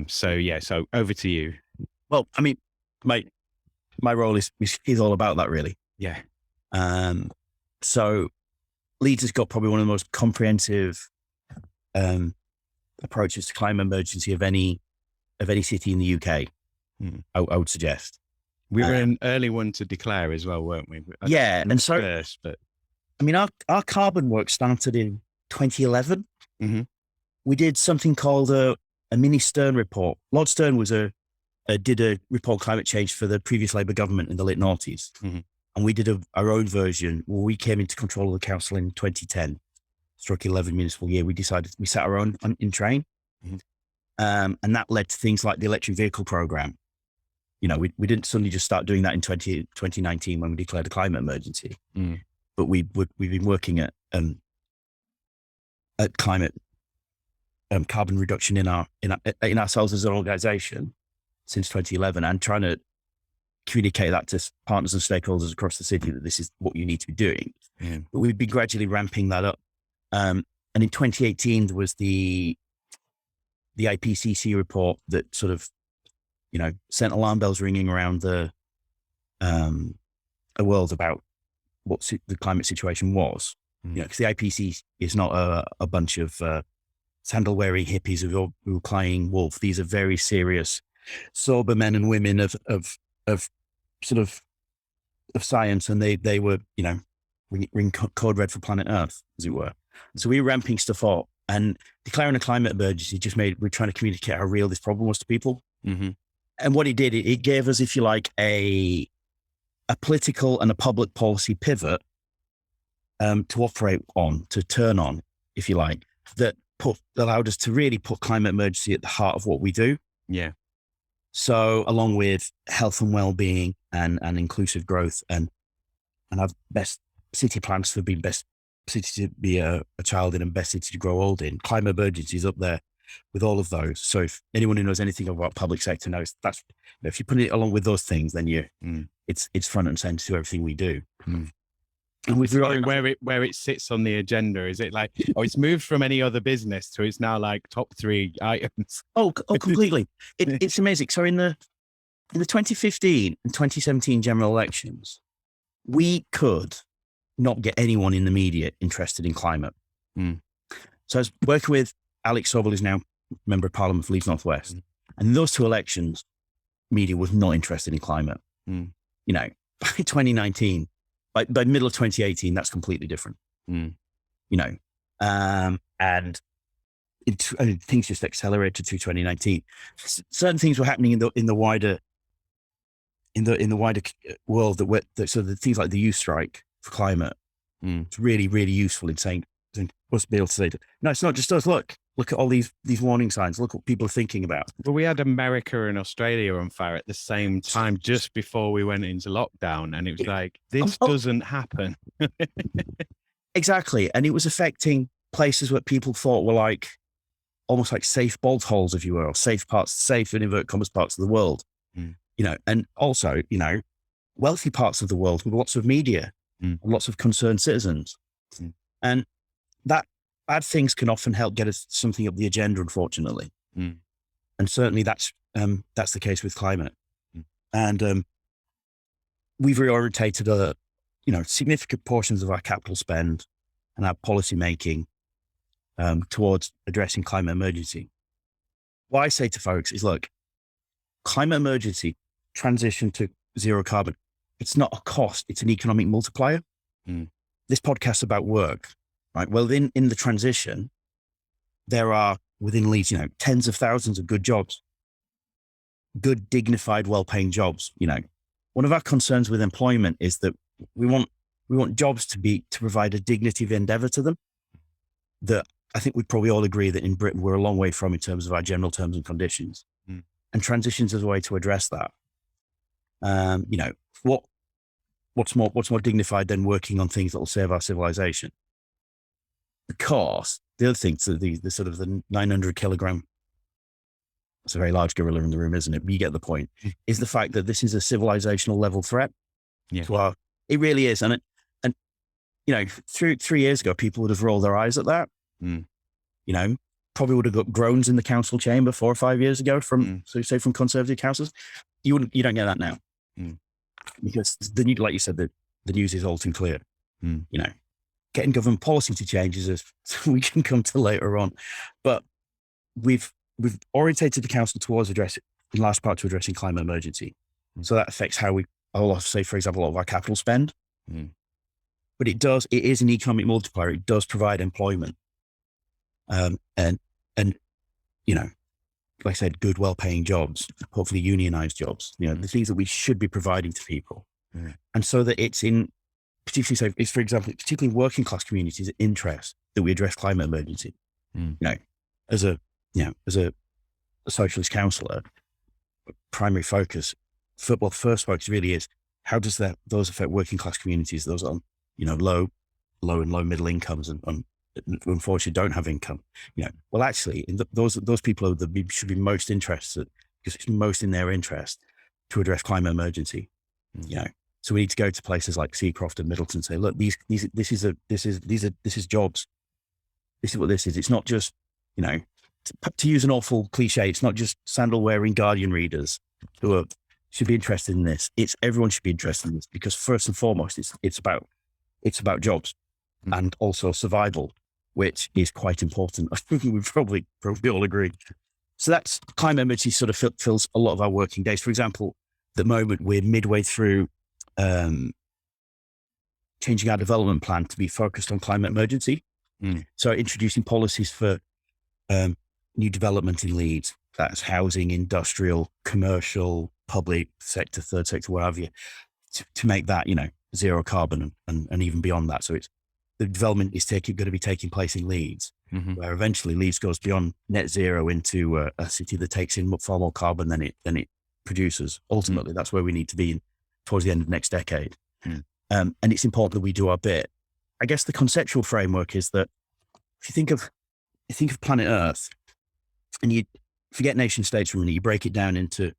So over to you. Well, I mean, my role is all about that, really. Yeah. So Leeds has got probably one of the most comprehensive approaches to climate emergency of any city in the UK. I would suggest. We were an early one to declare as well, weren't we? Yeah, and so first, but I mean, our carbon work started in 2011. Mm-hmm. We did something called a mini Stern report. Lord Stern did a report on climate change for the previous Labour government in the late noughties. Mm-hmm. And we did our own version where we came into control of the council in 2010, struck 11 municipal year. We set our own in train. Mm-hmm. And that led to things like the electric vehicle program. You know, we didn't suddenly just start doing that in 2019 when we declared a climate emergency. Mm. But we've been working at climate carbon reduction in ourselves as an organisation since 2011, and trying to communicate that to partners and stakeholders across the city that this is what you need to be doing. Yeah. But we've been gradually ramping that up. And in 2018, there was the IPCC report that sort of, you know, sent alarm bells ringing around the world about what the climate situation was. You know, because the IPCC is not a bunch of sandal-wearing hippies who are crying wolf. These are very serious, sober men and women of science, and they were, you know, ring code red for planet Earth, as it were. So we were ramping stuff up, and declaring a climate emergency we're trying to communicate how real this problem was to people. Mm-hmm. And what it did, it gave us, if you like, a political and a public policy pivot to operate on, to turn on, if you like, that allowed us to really put climate emergency at the heart of what we do. Yeah. So along with health and well-being and inclusive growth and our best city plans for being best city to be a child in and best city to grow old in, climate emergency is up there with all of those. So if anyone who knows anything about public sector knows that's, you know, if you put it along with those things, then it's front and center to everything we do. And we've where it sits on the agenda, is it like, it's moved from any other business to it's now like top 3 items? Oh, completely. It's amazing. So in the 2015 and 2017 general elections, we could not get anyone in the media interested in climate. So I was working with Alex Sobel, who's now Member of Parliament for Leeds North West. And in those 2 elections, media was not interested in climate. You know, by 2019, by middle of 2018, that's completely different. You know, and things just accelerated through 2019. Certain things were happening in the wider world so the things like the youth strike for climate. It's really, really useful in saying us to be able to say, no, it's not just us. Look at all these warning signs. Look what people are thinking about. Well, we had America and Australia on fire at the same time, just before we went into lockdown. And it was like, this doesn't happen. Exactly. And it was affecting places where people thought were like, almost like safe bolt holes, if you will, safe in inverted commas parts of the world, and also, wealthy parts of the world with lots of media, and lots of concerned citizens. And that bad things can often help get us something up the agenda, unfortunately. And certainly that's the case with climate. And we've reorientated significant portions of our capital spend and our policy making towards addressing climate emergency. What I say to folks is, look, climate emergency, transition to zero carbon, it's not a cost, it's an economic multiplier. This podcast is about work, right? Well, in the transition, there are within Leeds, tens of thousands of good jobs, good, dignified, well-paying jobs. One of our concerns with employment is that we want jobs to provide a dignity of endeavor to them that I think we'd probably all agree that in Britain we're a long way from in terms of our general terms and conditions. And transitions is a way to address that. What's more dignified than working on things that will save our civilization? Because the other thing, so the sort of the 900 kilogram, it's a very large gorilla in the room, isn't it? But you get the point, is the fact that this is a civilizational level threat. Well, it really is. And 3 years ago, people would have rolled their eyes at that. Probably would have got groans in the council chamber 4 or 5 years ago from Conservative councillors. You don't get that now, because like you said, the news is all too clear. Getting government policy to change is we can come to later on, but we've orientated the council towards in large part to addressing climate emergency. So that affects how I'll say, for example, a lot of our capital spend. But it is an economic multiplier. It does provide employment. Like I said, good, well-paying jobs, hopefully unionized jobs, the things that we should be providing to people. And so that it's particularly in working class communities' interest that we address climate emergency. As a socialist councillor, primary focus, first focus really is, how does those affect working class communities, those on, low and low middle incomes and unfortunately don't have income. Well, actually, those people that should be most interested, because it's most in their interest to address climate emergency. So we need to go to places like Seacroft and Middleton and say, look, this is jobs. This is what this is. It's not just, to use an awful cliche, it's not just sandal wearing Guardian readers who should be interested in this. Everyone should be interested in this, because first and foremost, it's about jobs and also survival, which is quite important. I think we probably all agree. So that's climate emergency sort of fills a lot of our working days. For example, at the moment we're midway through changing our development plan to be focused on climate emergency. So introducing policies for new development in Leeds. That's housing, industrial, commercial, public sector, third sector, what have you, to make that, zero carbon and even beyond that. So the development is going to be taking place in Leeds, where eventually Leeds goes beyond net zero into a city that takes in far more carbon than it produces. Ultimately, that's where we need to be towards the end of next decade. And it's important that we do our bit. I guess the conceptual framework is that if you think of planet Earth, and you forget nation states for a minute, you break it down into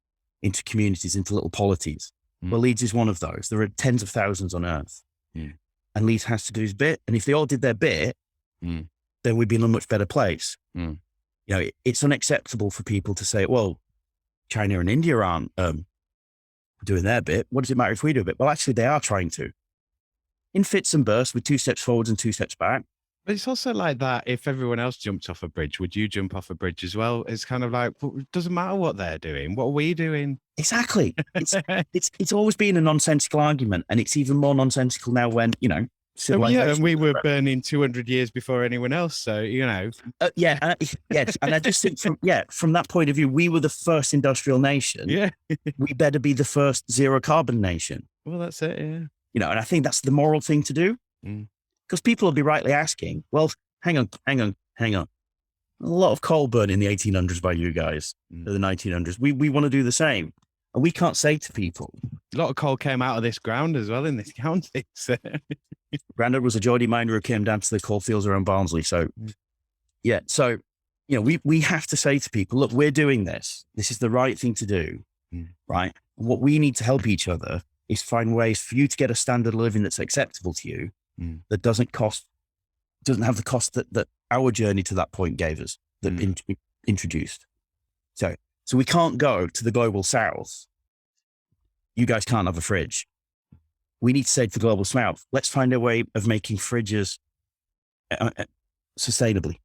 communities, into little polities. Well, Leeds is one of those. There are tens of thousands on Earth, and Leeds has to do his bit. And if they all did their bit, then we'd be in a much better place. It's unacceptable for people to say, well, China and India aren't doing their bit. What does it matter if we do a bit? Well, actually, they are trying to. In fits and bursts, with 2 steps forwards and 2 steps back. But it's also like that. If everyone else jumped off a bridge, would you jump off a bridge as well? It's kind of like, it doesn't matter what they're doing. What are we doing? Exactly. It's always been a nonsensical argument, and it's even more nonsensical now when, civilization. And we were burning 200 years before anyone else. So, yes. And I just think from that point of view, we were the first industrial nation. Yeah. We better be the first zero carbon nation. Well, that's it. Yeah. And I think that's the moral thing to do, because people will be rightly asking, well, hang on. A lot of coal burned in the 1800s by you guys, the 1900s. We want to do the same. And we can't say to people. A lot of coal came out of this ground as well in this county. So. Grandad was a Geordie miner who came down to the coal fields around Barnsley. So, yeah. So, we have to say to people, look, we're doing this. This is the right thing to do, right? What we need to help each other is find ways for you to get a standard of living that's acceptable to you, that doesn't have the cost that our journey to that point gave us, that introduced. So we can't go to the global south. You guys can't have a fridge. We need to say to the global south, let's find a way of making fridges sustainably.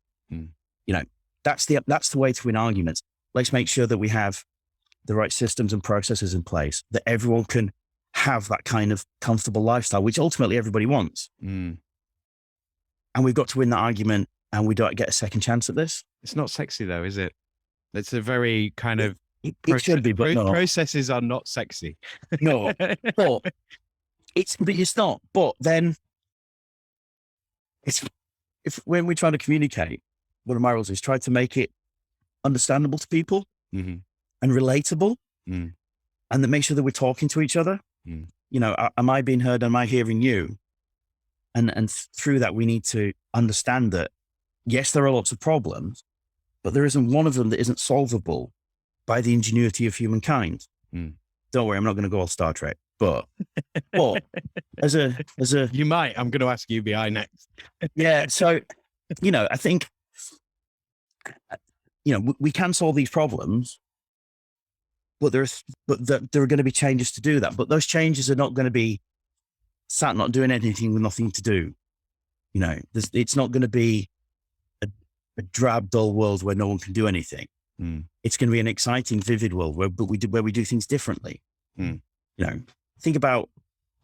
That's the way to win arguments. Let's make sure that we have the right systems and processes in place, that everyone can have that kind of comfortable lifestyle, which ultimately everybody wants. And we've got to win that argument, and we don't get a second chance at this. It's not sexy though, is it? It's a very kind of... It should be, but no. Processes are not sexy. No, but it's not. But then if when we try to communicate, one of my roles is try to make it understandable to people and relatable, and that make sure that we're talking to each other. Am I being heard? Am I hearing you? And through that, we need to understand that, yes, there are lots of problems, but there isn't one of them that isn't solvable by the ingenuity of humankind. Don't worry, I'm not going to go all Star Trek, but as a you might. I'm going to ask UBI next. Yeah. So, I think, we can solve these problems, but there are going to be changes to do that. But those changes are not going to be sat not doing anything with nothing to do. It's not going to be a drab, dull world where no one can do anything. It's going to be an exciting, vivid world where we do things differently. Think about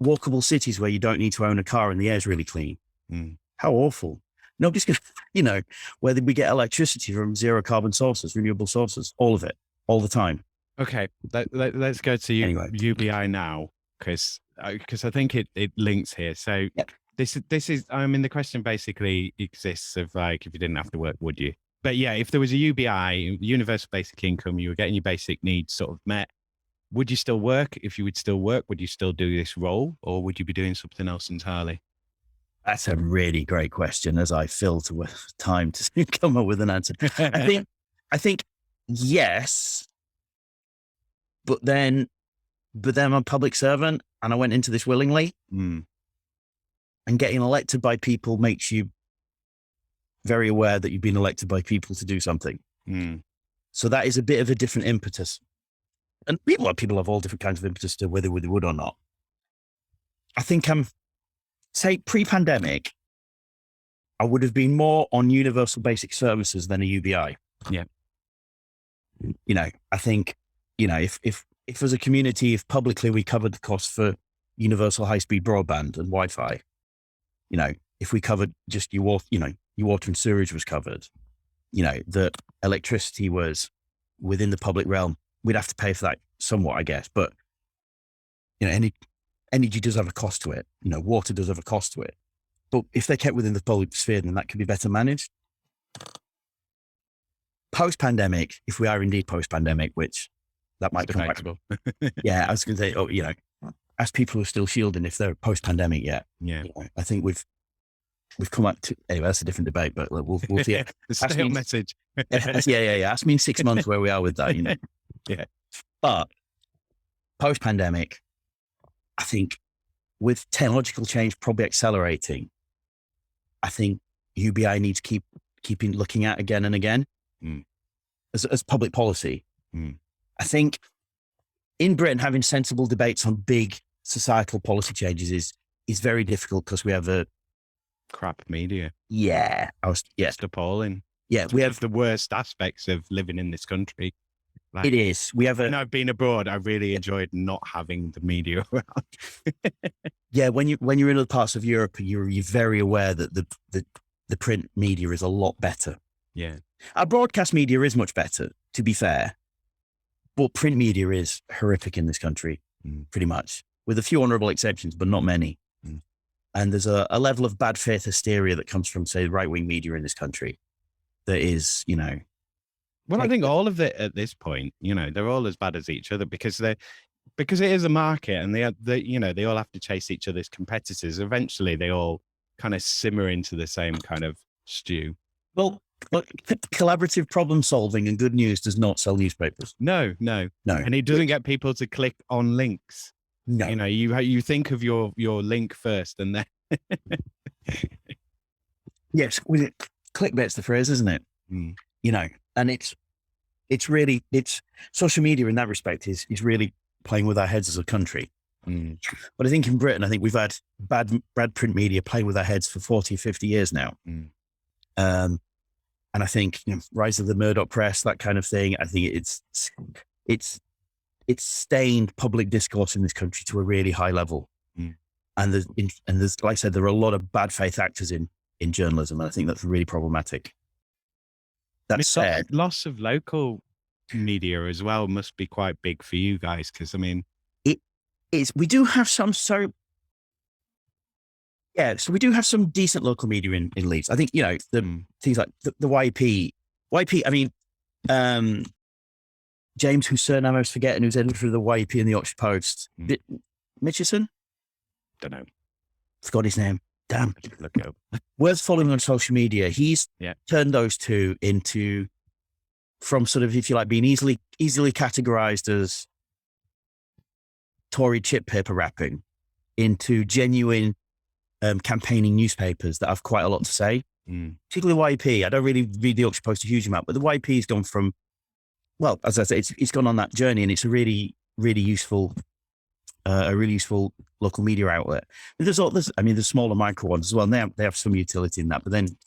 walkable cities where you don't need to own a car and the air's really clean. How awful. Nobody's going to, whether we get electricity from zero carbon sources, renewable sources, all of it, all the time. Okay. Let's go to UBI now, because I think it links here. So this is, the question basically exists of like, if you didn't have to work, would you? But yeah, if there was a UBI, universal basic income, you were getting your basic needs sort of met, would you still work? If you would still work, would you still do this role, or would you be doing something else entirely? That's a really great question, as I filter with time to come up with an answer. I think yes, but then I'm a public servant and I went into this willingly. And getting elected by people makes you very aware that you've been elected by people to do something. So that is a bit of a different impetus. And people have all different kinds of impetus to whether they would or not. I think say pre-pandemic, I would have been more on universal basic services than a UBI. Yeah. I think, if as a community, if publicly we covered the cost for universal high-speed broadband and Wi-Fi, if we covered just your water and sewerage was covered, that electricity was within the public realm, we'd have to pay for that somewhat, I guess. But, energy does have a cost to it. Water does have a cost to it. But if they kept within the public sphere, then that could be better managed. Post-pandemic, if we are indeed post-pandemic, which that might come back. Yeah, I was going to say, ask people who are still shielding if they're post-pandemic yet. Yeah. I think we've come up to, anyway, that's a different debate, but we'll see. The stale message. Yeah. Ask me in 6 months where we are with that, Yeah. But post-pandemic, I think with technological change probably accelerating, I think UBI needs to keep looking at again and again as public policy. I think in Britain, having sensible debates on big societal policy changes is very difficult because we have a crap media. Yeah. It's appalling. Yeah. We have the worst aspects of living in this country. Like, It is. We have when I've been abroad, I really enjoyed not having the media around. yeah. When you're in other parts of Europe, you're very aware that the print media is a lot better. Yeah. Our broadcast media is much better, to be fair, but print media is horrific in this country, pretty much, with a few honourable exceptions, but not many. And there's a level of bad faith hysteria that comes from, say, right-wing media in this country that is, Well, I think all of it at this point, they're all as bad as each other because it is a market, and they all have to chase each other's competitors. Eventually, they all kind of simmer into the same kind of stew. Well, collaborative problem solving and good news does not sell newspapers. No. And it doesn't get people to click on links. No. You think of your link first, and then yes, clickbait's the phrase, isn't it? And it's really social media in that respect is really playing with our heads as a country. But I think in Britain, we've had bad print media playing with our heads for 40, 50 years now. And I think rise of the Murdoch press, that kind of thing. I think it's stained public discourse in this country to a really high level. And there's, like I said, there are a lot of bad faith actors in journalism, and I think that's really problematic. That said, loss of local media as well must be quite big for you guys, because it is. We do have some so we do have some decent local media in Leeds. I think the things like the YP. James, whose surname I was forgetting, who's editor of the YP and the Yorkshire Post. Mitchison? Don't know. Forgot his name. Damn. Look it up. Worth following on social media. He's turned those two from sort of, if you like, being easily categorized as Tory chip paper wrapping into genuine campaigning newspapers that have quite a lot to say. Particularly YP. I don't really read the Yorkshire Post a huge amount, but the YP's gone from, well, as I say, it's gone on that journey, and it's a really, really useful local media outlet. And there's smaller micro ones as well, and they have some utility in that. But then,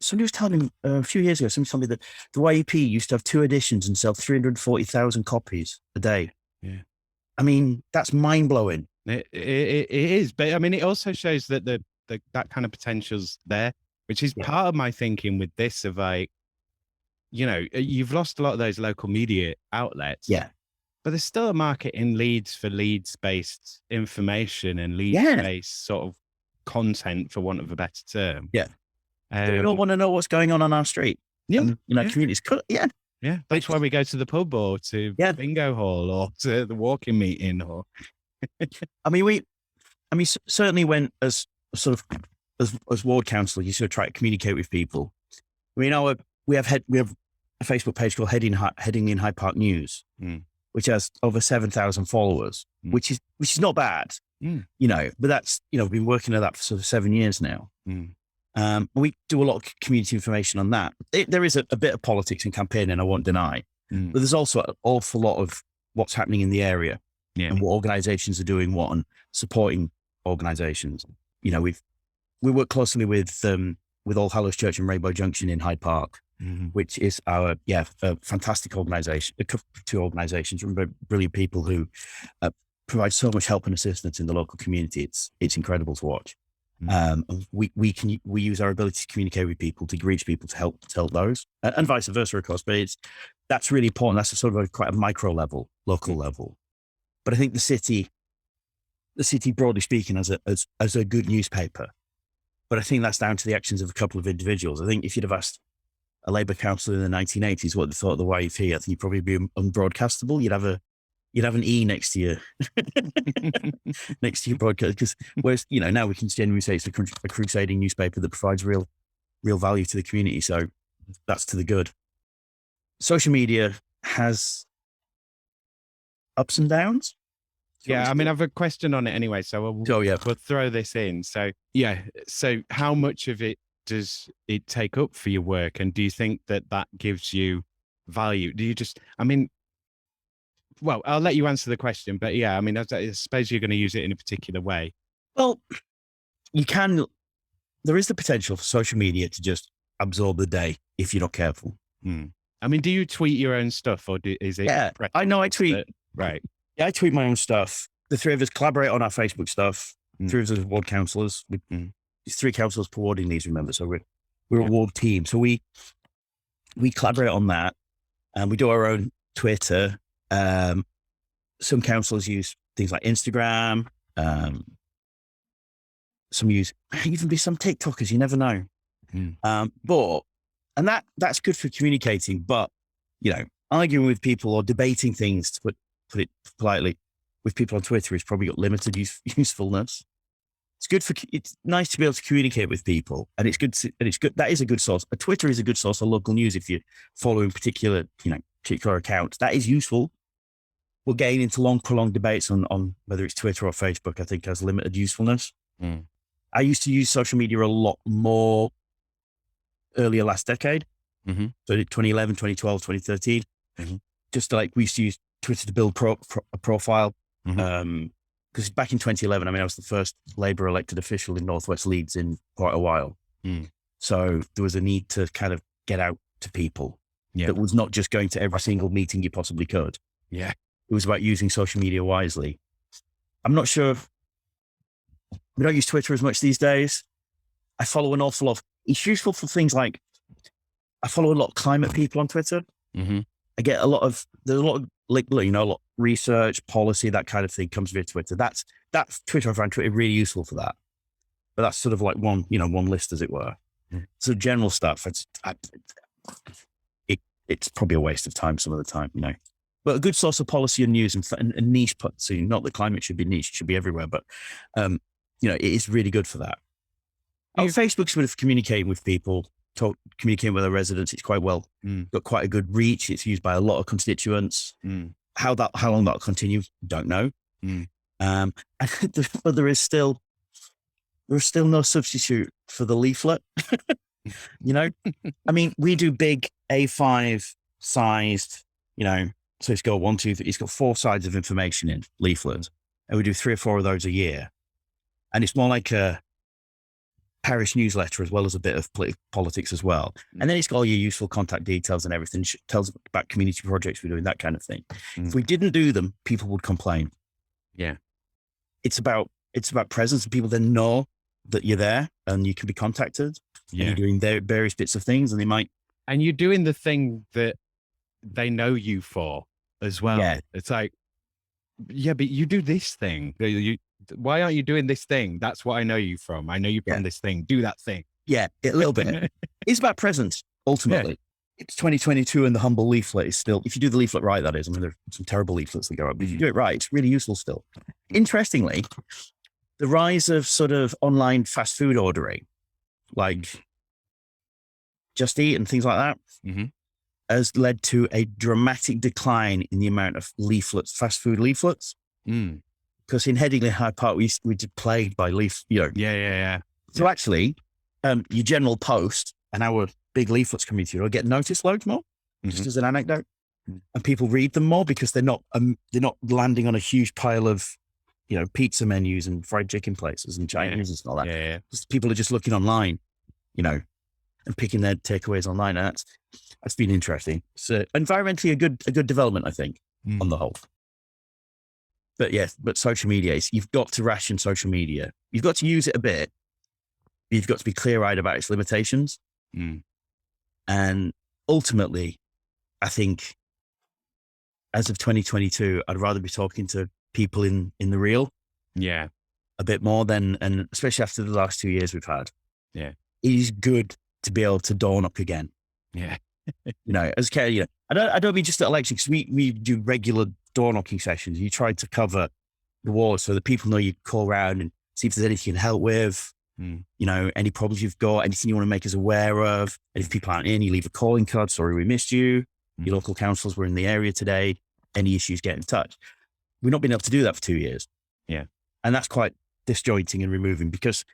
somebody was telling me a few years ago, somebody told me that the YEP used to have 2 editions and sell 340,000 copies a day. Yeah. That's mind blowing. It is, but it also shows that that kind of potential's there, which is part of my thinking with this of like, you've lost a lot of those local media outlets. Yeah. But there's still a market in Leeds for Leeds-based information and Leeds-based sort of content, for want of a better term. Yeah. We don't want to know what's going on our street. Yeah. Communities. Yeah. Yeah. That's why we go to the pub or to bingo hall or to the walking meeting or. Certainly when as ward councillor, you sort of try to communicate with people. We have a Facebook page called Headingley in Hyde Park News, which has over 7,000 followers, which is not bad, but that's, we've been working at that for sort of 7 years now. We do a lot of community information on that. There is a bit of politics and campaigning, I won't deny, but there's also an awful lot of what's happening in the area and what organisations are doing what and supporting organisations. We work closely with All Hallows Church and Rainbow Junction in Hyde Park, which is our a fantastic organisation. 2 organisations, brilliant people who provide so much help and assistance in the local community. It's incredible to watch. We use our ability to communicate with people, to reach people, to help those, and vice versa, of course. But that's really important. That's a sort of quite a micro level, local level. But I think the city, broadly speaking, as a good newspaper. But I think that's down to the actions of a couple of individuals. I think if you'd have asked a Labour councillor in the 1980s what they thought of the YEP, I think you'd probably be unbroadcastable. You'd have an E next to your broadcast, because whereas now we can genuinely say it's a crusading newspaper that provides real value to the community. So that's to the good. Social media has ups and downs. Yeah, I have a question on it anyway, so we'll throw this in. So how much of it does it take up for your work, and do you think that gives you value? Do you just, well, I'll let you answer the question, but I suppose you're going to use it in a particular way. Well, there is the potential for social media to just absorb the day if you're not careful. I mean, do you tweet your own stuff, or is it? Yeah, I know I tweet. Right. Yeah, I tweet my own stuff. The three of us collaborate on our Facebook stuff. Three of us are ward councillors. There's 3 councillors per ward in Leeds, remember? So we're a ward team. So we collaborate on that, and we do our own Twitter. Some councillors use things like Instagram. Some use even be some TikTokers. You never know. And that's good for communicating. But arguing with people or debating things, to put it politely, with people on Twitter is probably got limited usefulness. It's nice to be able to communicate with people, and it's good. That is a good source. Twitter is a good source of local news if you're following particular accounts. That is useful. We're getting into long, prolonged debates on whether it's Twitter or Facebook. I think has limited usefulness. I used to use social media a lot more earlier last decade. So 2011, 2012, 2013. Just like we used to use Twitter to build a profile. Because back in 2011, I was the first Labour elected official in Northwest Leeds in quite a while. So there was a need to kind of get out to people. That was not just going to every single meeting you possibly could. It was about using social media wisely. I'm not sure. We don't use Twitter as much these days. I follow an awful lot. It's useful for things like, I follow a lot of climate people on Twitter. I get there's a lot of a lot of research, policy, that kind of thing comes via Twitter. That's Twitter. I find Twitter really useful for that. But that's sort of like one list, as it were. So general stuff, it's probably a waste of time some of the time, But a good source of policy and news and niche, so not that climate should be niche, it should be everywhere, but it is really good for that. Facebook's good for communicating with people, communicating with our residents. It's quite well, got quite a good reach. It's used by a lot of constituents. How long that'll continue, don't know. But there's still no substitute for the leaflet. We do big A5 sized, so it's got 1, 2, 3, it's got 4 sides of information in leaflets, and we do 3 or 4 of those a year. And it's more like a parish newsletter as well as a bit of politics as well. And then it's got all your useful contact details and everything. Tells about community projects we're doing, that kind of thing. If we didn't do them, people would complain. It's about presence, and people then know that you're there and you can be contacted. And you're doing various bits of things, and they might. And you're doing the thing that they know you for as well. It's like, but you do this thing. Why aren't you doing this thing? That's what I know you from. I know you from this thing. Do that thing. A little bit. It's about presence, ultimately. It's 2022, and the humble leaflet is still, if you do the leaflet right, that is. There are some terrible leaflets that go up, but if you do it right, it's really useful still. Interestingly, the rise of sort of online fast food ordering, like Just Eat and things like that, has led to a dramatic decline in the amount of leaflets, fast food leaflets. Because in Headingley, Hyde Park, we did plagued by So actually, your general post and our big leaflets coming through will get noticed loads more, just as an anecdote. And people read them more because they're not landing on a huge pile of, pizza menus and fried chicken places and Chinese and all that. People are just looking online, and picking their takeaways online. And that's been interesting. So environmentally, a good development, I think, on the whole. But social media, you've got to ration social media. You've got to use it a bit. But you've got to be clear-eyed about its limitations. And ultimately, I think, as of 2022, I'd rather be talking to people in the real. A bit more than, and especially after the last 2 years we've had. It is good to be able to door knock again. As I don't mean just at elections, because we do regular door knocking sessions. You try to cover the ward so that people know you call around and see if there's anything you can help with. Any problems you've got, anything you want to make us aware of. And if people aren't in, you leave a calling card. Sorry, we missed you. Your local councils were in the area today. Any issues, get in touch. We've not been able to do that for 2 years. And that's quite disjointing and removing because,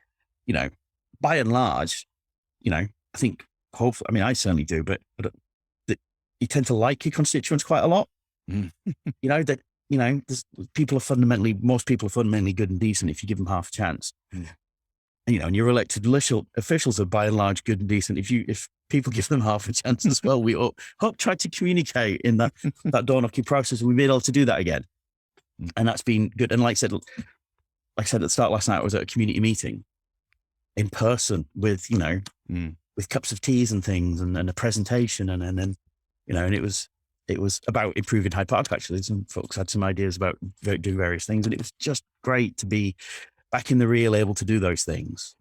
by and large, I think, hopefully, I certainly do, but you tend to like your constituents quite a lot. Most people are fundamentally good and decent if you give them half a chance. and your elected officials are by and large good and decent. If people give them half a chance as well, we hope try to communicate in that door knocking process, and we've been able to do that again, and that's been good. And like I said at the start last night, I was at a community meeting in person with with cups of teas and things, and a presentation, and then and it was about improving Hyde Park. Actually, some folks had some ideas about doing various things, and it was just great to be back in the real, able to do those things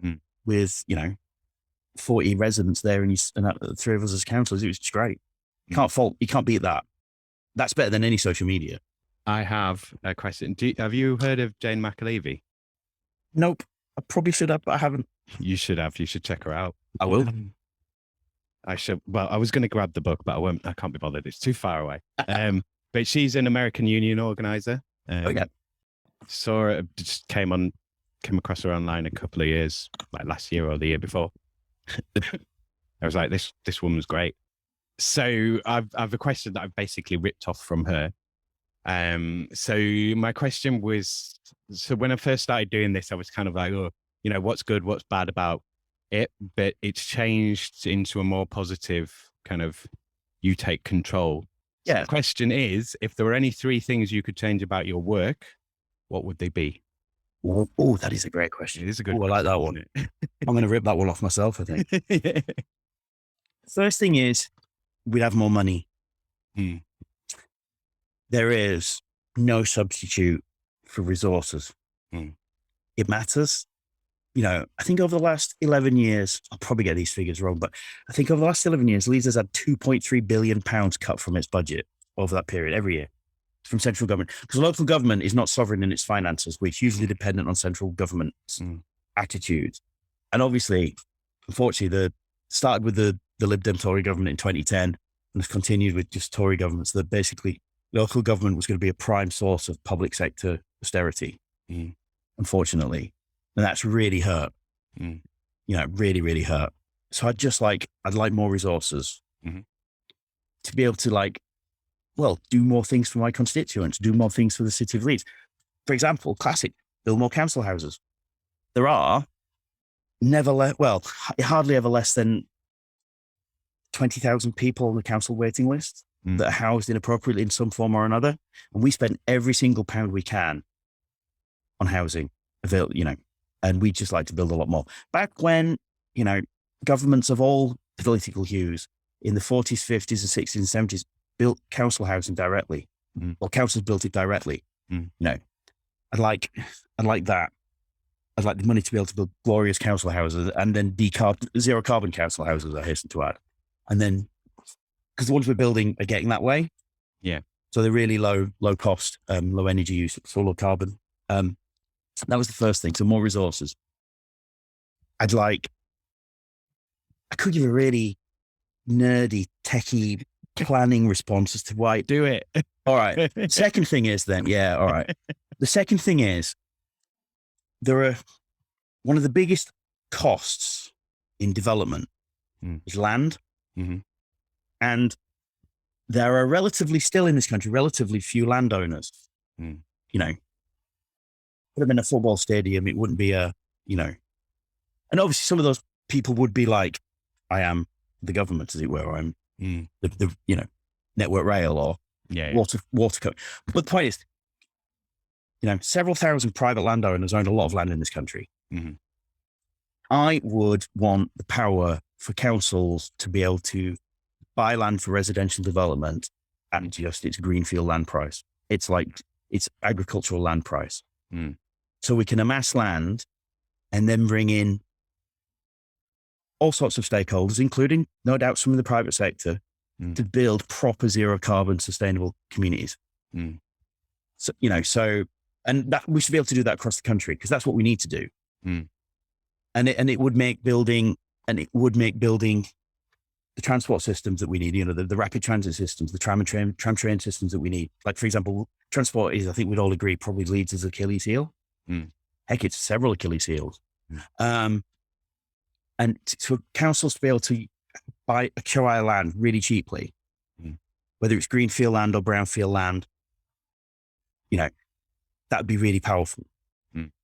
with 40 residents there, and the three of us as councillors. It was just great. You can't beat that. That's better than any social media. I have a question. Have you heard of Jane McAlevey? Nope. I probably should have, but I haven't. You should have. You should check her out. I will. I should. Well, I was going to grab the book, but I won't. I can't be bothered. It's too far away. But she's an American Union organizer. Saw it. Just came across her online a couple of years, like last year or the year before. I was like, this woman's great. So I've a question that I've basically ripped off from her. So my question was, so when I first started doing this, I was kind of like, oh, what's good, what's bad about it, but it's changed into a more positive kind of, you take control. Yeah. So the question is, if there were any 3 things you could change about your work, what would they be? Oh, that is a great question. It is a good question. I like that one. I'm going to rip that one off myself, I think. First thing is, we'd have more money. There is no substitute for resources. It matters. I think over the last 11 years, I'll probably get these figures wrong, but I think over the last 11 years, Leeds has had £2.3 billion cut from its budget over that period every year from central government. Because local government is not sovereign in its finances, which is usually dependent on central government's attitude. And obviously, unfortunately, started with the Lib Dem Tory government in 2010 and has continued with just Tory governments, that basically local government was going to be a prime source of public sector austerity, unfortunately. And that's really hurt, really, really hurt. So I'd like more resources to be able to do more things for my constituents, do more things for the city of Leeds. For example, classic, build more council houses. There are hardly ever less than 20,000 people on the council waiting list that are housed inappropriately in some form or another. And we spend every single pound we can on housing, and we just like to build a lot more. Back when, governments of all political hues in the 40s, 50s and 60s and 70s built council housing directly, or councils built it directly. I'd like that. I'd like the money to be able to build glorious council houses and then zero carbon council houses, I hasten to add. And then, because the ones we're building are getting that way. Yeah. So they're really low cost, low energy use, so low carbon. That was the first thing. So more resources. I could give a really nerdy, techie planning response as to why. Do it. All right. Second thing is then, yeah, all right. The second thing is, one of the biggest costs in development is land. And there are still in this country, relatively few landowners. Put them in a football stadium, it wouldn't be and obviously some of those people would be like, I am the government, as it were, or I'm the Network Rail or water. But the point is, several thousand private landowners own a lot of land in this country. I would want the power for councils to be able to buy land for residential development at just its greenfield land price. It's agricultural land price. So we can amass land and then bring in all sorts of stakeholders, including, no doubt, some of the private sector, to build proper zero carbon sustainable communities. So, and that we should be able to do that across the country, because that's what we need to do. And it would make building the transport systems that we need, the rapid transit systems, the tram train systems that we need. Like, for example, transport is, I think we'd all agree, probably Leeds' Achilles heel. Heck, it's several Achilles heels. And for councils to be able to acquire land really cheaply, whether it's greenfield land or brownfield land, that would be really powerful.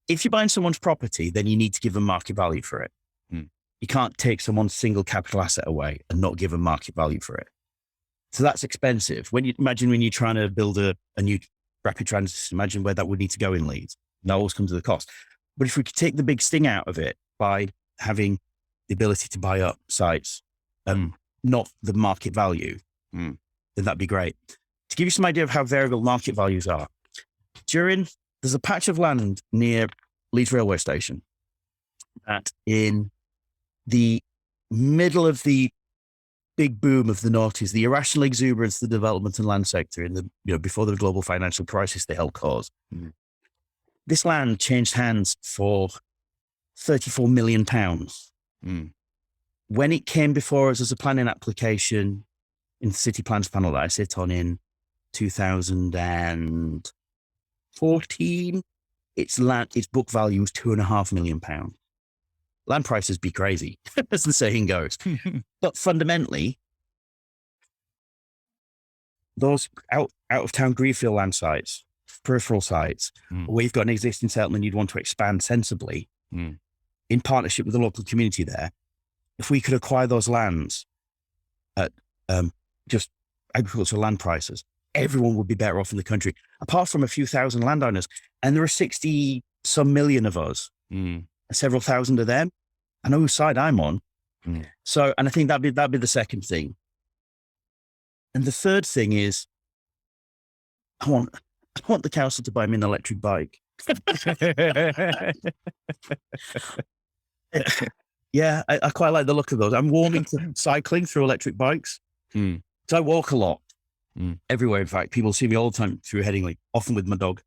if you're buying someone's property, then you need to give them market value for it. You can't take someone's single capital asset away and not give them market value for it. So that's expensive. When you're trying to build a new rapid transit system, imagine where that would need to go in Leeds. That always comes with a cost. But if we could take the big sting out of it by having the ability to buy up sites, not the market value, then that'd be great. To give you some idea of how variable market values are, there's a patch of land near Leeds railway station that in the middle of the big boom of the noughties, the irrational exuberance of the development and land sector before the global financial crisis they helped cause. This land changed hands for £34 million. When it came before us as a planning application in the city plans panel that I sit on in 2014, its book value was £2.5 million. Land prices be crazy, as the saying goes. But fundamentally, those out of town greenfield land sites, peripheral sites, where you've got an existing settlement you'd want to expand sensibly, in partnership with the local community there, if we could acquire those lands at just agricultural land prices, everyone would be better off in the country, apart from a few thousand landowners. And there are 60 some million of us, and several thousand of them. I know whose side I'm on. So, and I think that'd be the second thing. And the third thing is, I want the council to buy me an electric bike. Yeah, I quite like the look of those. I'm warming to cycling through electric bikes. So I walk a lot, everywhere. In fact, people see me all the time through Headingley, often with my dog.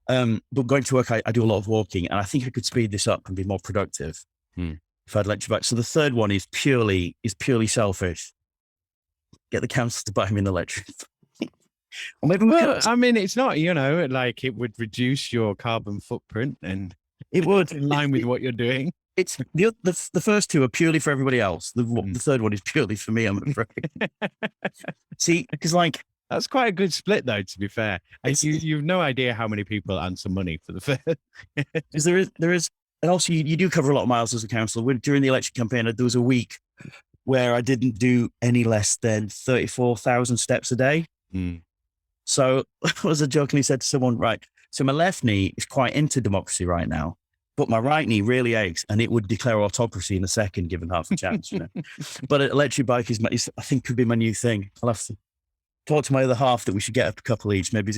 But going to work, I do a lot of walking, and I think I could speed this up and be more productive if I had electric bikes. So the third one is purely selfish. Get the council to buy me an electric. Or maybe I mean, it's not, like it would reduce your carbon footprint, and it would in line with what you're doing. It's the first two are purely for everybody else. The third one is purely for me, I'm afraid. See, because that's quite a good split, though. To be fair, you've no idea how many people answer money for the first. Because there is, and also you do cover a lot of miles as a councillor. During the election campaign, there was a week where I didn't do any less than 34,000 steps a day. So I was jokingly said to someone, right, so my left knee is quite into democracy right now, but my right knee really aches, and it would declare autocracy in a second, given half a chance. But an electric bike I think could be my new thing. I'll have to talk to my other half that we should get a couple each, maybe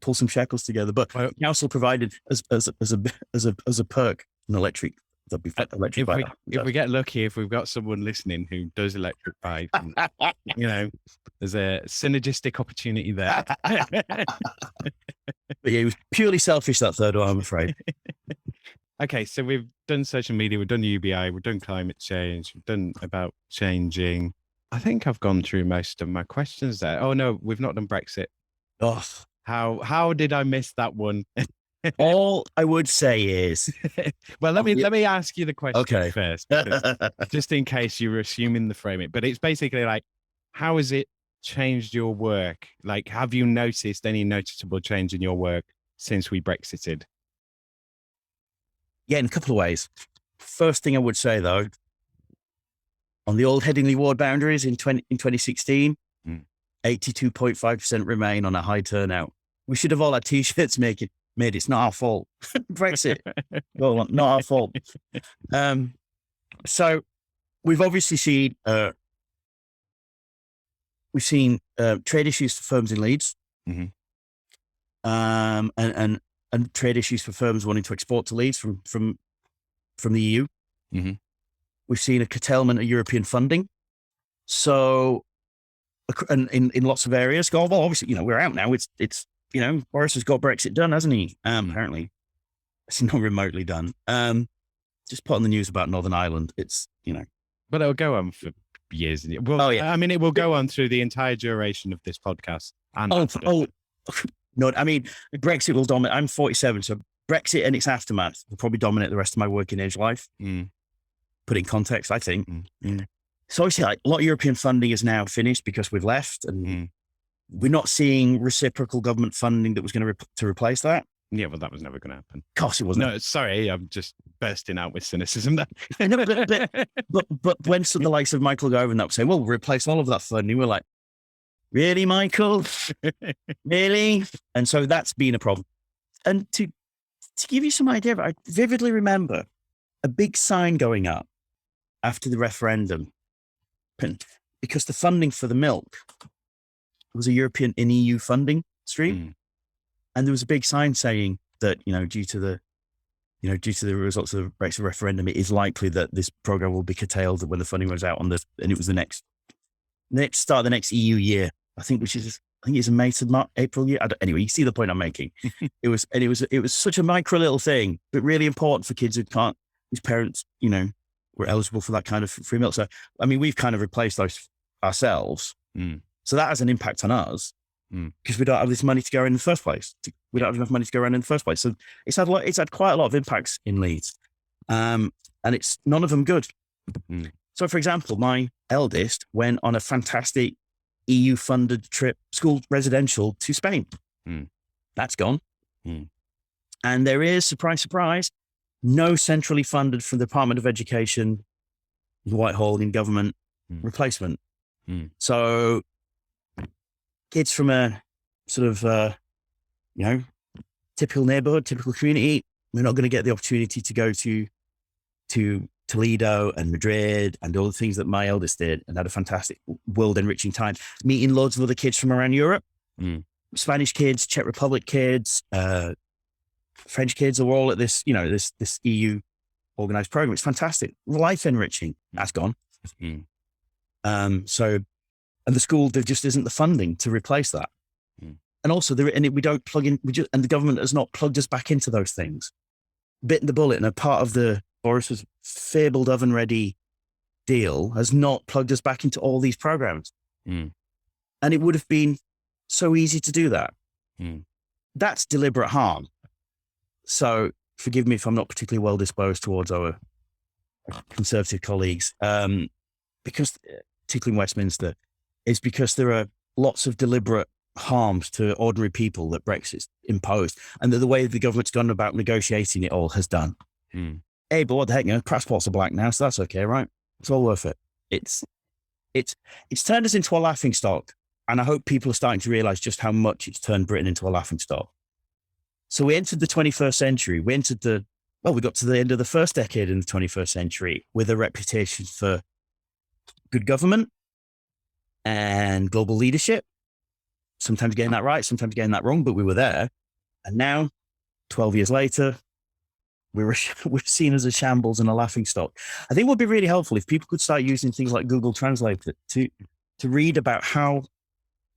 pull some shekels together. But council provided as a perk an electric. That'd be electric bike. If we get lucky, if we've got someone listening who does electric bike, there's a synergistic opportunity there. But yeah, it was purely selfish, that third one, I'm afraid. Okay, so we've done social media, we've done UBI, we've done climate change, we've done about changing. I think I've gone through most of my questions there. Oh no, we've not done Brexit. Oh, how did I miss that one? All I would say is, well, let me ask you the question first, Okay. just in case you were assuming the framing. But it's basically like, how has it changed your work? Like, have you noticed any noticeable change in your work since we Brexited? Yeah, in a couple of ways. First thing I would say, though, on the old Headingley ward boundaries in 2016, 82.5% remain on a high turnout. We should have all had T-shirts made. It's not our fault. Brexit, well, not our fault. So we've obviously seen trade issues for firms in Leeds, and trade issues for firms wanting to export to Leeds from the EU. We've seen a curtailment of European funding. So, and in lots of areas, well, obviously, we're out now. It's Boris has got Brexit done, hasn't he? Apparently, it's not remotely done. Just put on the news about Northern Ireland. It's but it'll go on for years. Well, I mean, it will go on through the entire duration of this podcast. And no, I mean, Brexit will dominate. I'm 47, so Brexit and its aftermath will probably dominate the rest of my working age life. Put in context, I think. So obviously, a lot of European funding is now finished because we've left, and we're not seeing reciprocal government funding that was going to replace that. Yeah, well, that was never going to happen. Of course it wasn't. No, sorry, I'm just bursting out with cynicism there. No, but when the likes of Michael Gove and that were saying, well, we'll replace all of that funding, we're like, really, Michael? Really? And so that's been a problem. And to give you some idea, I vividly remember a big sign going up after the referendum, because the funding for the milk was a European and EU funding stream. And there was a big sign saying that, due to the results of the Brexit referendum, it is likely that this program will be curtailed when the funding runs out and it was the next start of the next EU year, I think it's a May to April year. Anyway, you see the point I'm making. It was such a micro little thing, but really important for kids whose parents, were eligible for that kind of free milk. So, I mean, we've kind of replaced those ourselves. So that has an impact on us because we don't have this money to go in the first place. We don't have enough money to go around in the first place. So it's had quite a lot of impacts in Leeds. And it's none of them good. So, for example, my eldest went on a fantastic EU-funded trip, school residential, to Spain. That's gone. And there is, surprise, surprise, no centrally funded from the Department of Education, Whitehall in government replacement. So kids from a sort of, typical neighborhood, typical community, we're not going to get the opportunity to go to Toledo and Madrid and all the things that my eldest did and had a fantastic world-enriching time, meeting loads of other kids from around Europe, Spanish kids, Czech Republic kids, French kids are all at this, this EU organized program. It's fantastic, life-enriching. That's gone. And the school, there just isn't the funding to replace that. And also, we don't plug in, and the government has not plugged us back into those things. Bitten the bullet, and a part of the Boris's fabled oven-ready deal has not plugged us back into all these programs. And it would have been so easy to do that. That's deliberate harm. So forgive me if I'm not particularly well disposed towards our Conservative colleagues, because particularly in Westminster, it's because there are lots of deliberate harms to ordinary people that Brexit's imposed, and that the way the government's gone about negotiating it all has done. Hey, but what the heck, passports are black now, so that's okay, right? It's all worth it. It's turned us into a laughingstock, and I hope people are starting to realize just how much it's turned Britain into a laughingstock. So we entered the 21st century. We got to the end of the first decade in the 21st century with a reputation for good government and global leadership, sometimes getting that right, sometimes getting that wrong, but we were there. And now, 12 years later, we're seen as a shambles and a laughingstock. I think it would be really helpful if people could start using things like Google Translate to read about how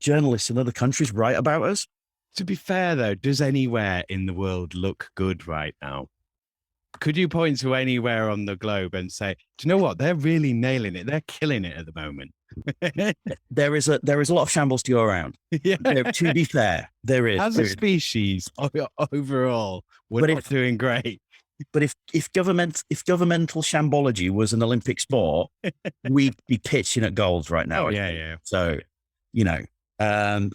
journalists in other countries write about us. To be fair, though, does anywhere in the world look good right now? Could you point to anywhere on the globe and say, do you know what? They're really nailing it. They're killing it at the moment. There is a lot of shambles to go around. Yeah. To be fair, there is. As a species, overall, we're not doing great. But if governmental shambology was an Olympic sport, we'd be pitching at goals right now. Oh, yeah. So,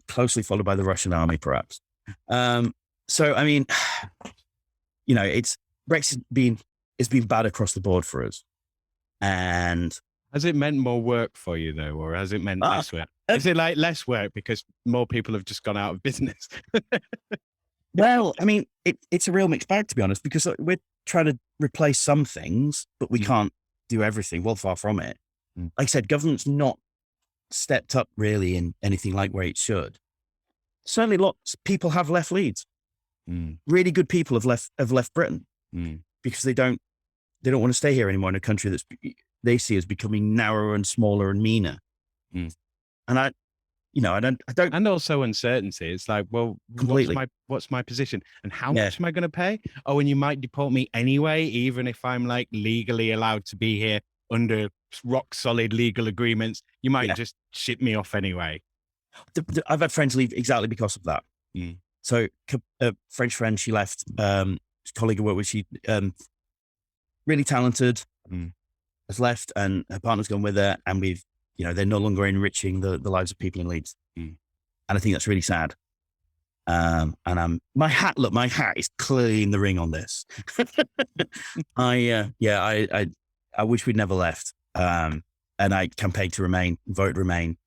closely followed by the Russian army, perhaps. So, I mean, Brexit has been bad across the board for us. And has it meant more work for you, though, or has it meant less work? Is it like less work because more people have just gone out of business? Well, I mean, it's a real mixed bag, to be honest, because we're trying to replace some things, but we can't do everything. Well, far from it. Like I said, government's not stepped up really in anything like where it should. Certainly lots of people have left Leeds. Really good people have left Britain because they don't want to stay here anymore in a country that's they see as becoming narrower and smaller and meaner. And I don't. And also uncertainty. It's like, well, completely. What's my position and how much am I going to pay? Oh, and you might deport me anyway, even if I'm like legally allowed to be here under rock solid legal agreements. You might just ship me off anyway. I've had friends leave exactly because of that. So a French friend, she left, colleague I work with, she really talented, has left, and her partner's gone with her, and they're no longer enriching the lives of people in Leeds. And I think that's really sad. And my hat is clearly in the ring on this. I wish we'd never left. And I campaigned to remain, vote remain.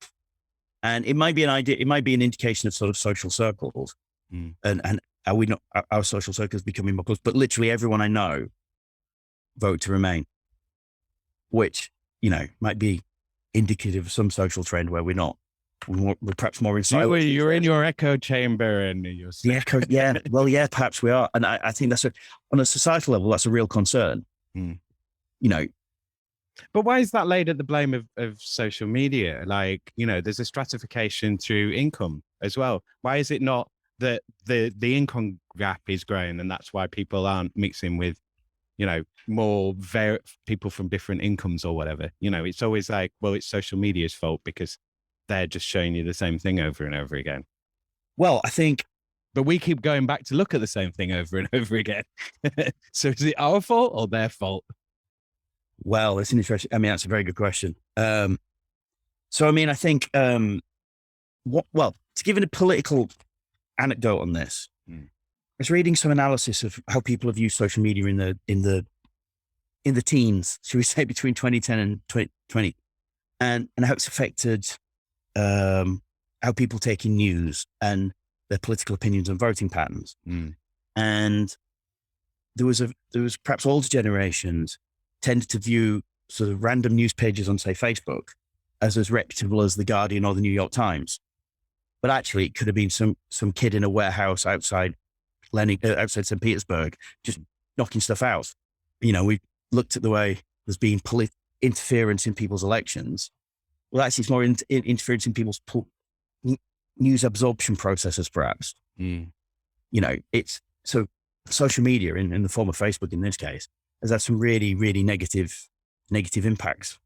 And it might be an idea, it might be an indication of sort of social circles. And are we not, our social circles becoming more close? But literally everyone I know vote to remain, which, might be indicative of some social trend where we're perhaps more inside. You're in your echo chamber and you're the echo. Yeah. Well, yeah, perhaps we are. And I think that's on a societal level, that's a real concern. But why is that laid at the blame of social media? Like, there's a stratification through income as well. Why is it not that the income gap is growing and that's why people aren't mixing with, more people from different incomes or whatever? It's always like, well, it's social media's fault because they're just showing you the same thing over and over again. Well, I think. But we keep going back to look at the same thing over and over again. So is it our fault or their fault? Well, it's an interesting, that's a very good question. I think, to give it a political anecdote on this, I was reading some analysis of how people have used social media in the teens, should we say between 2010 and 2020, and how it's affected how people take in news and their political opinions and voting patterns. And there was perhaps older generations tended to view sort of random news pages on, say, Facebook as reputable as The Guardian or the New York Times. But actually, it could have been some kid in a warehouse outside St. Petersburg, just knocking stuff out. We looked at the way there's been interference in people's elections. Well, actually, it's more interference in people's news absorption processes, perhaps. It's so social media in the form of Facebook, in this case, has had some really, really negative impacts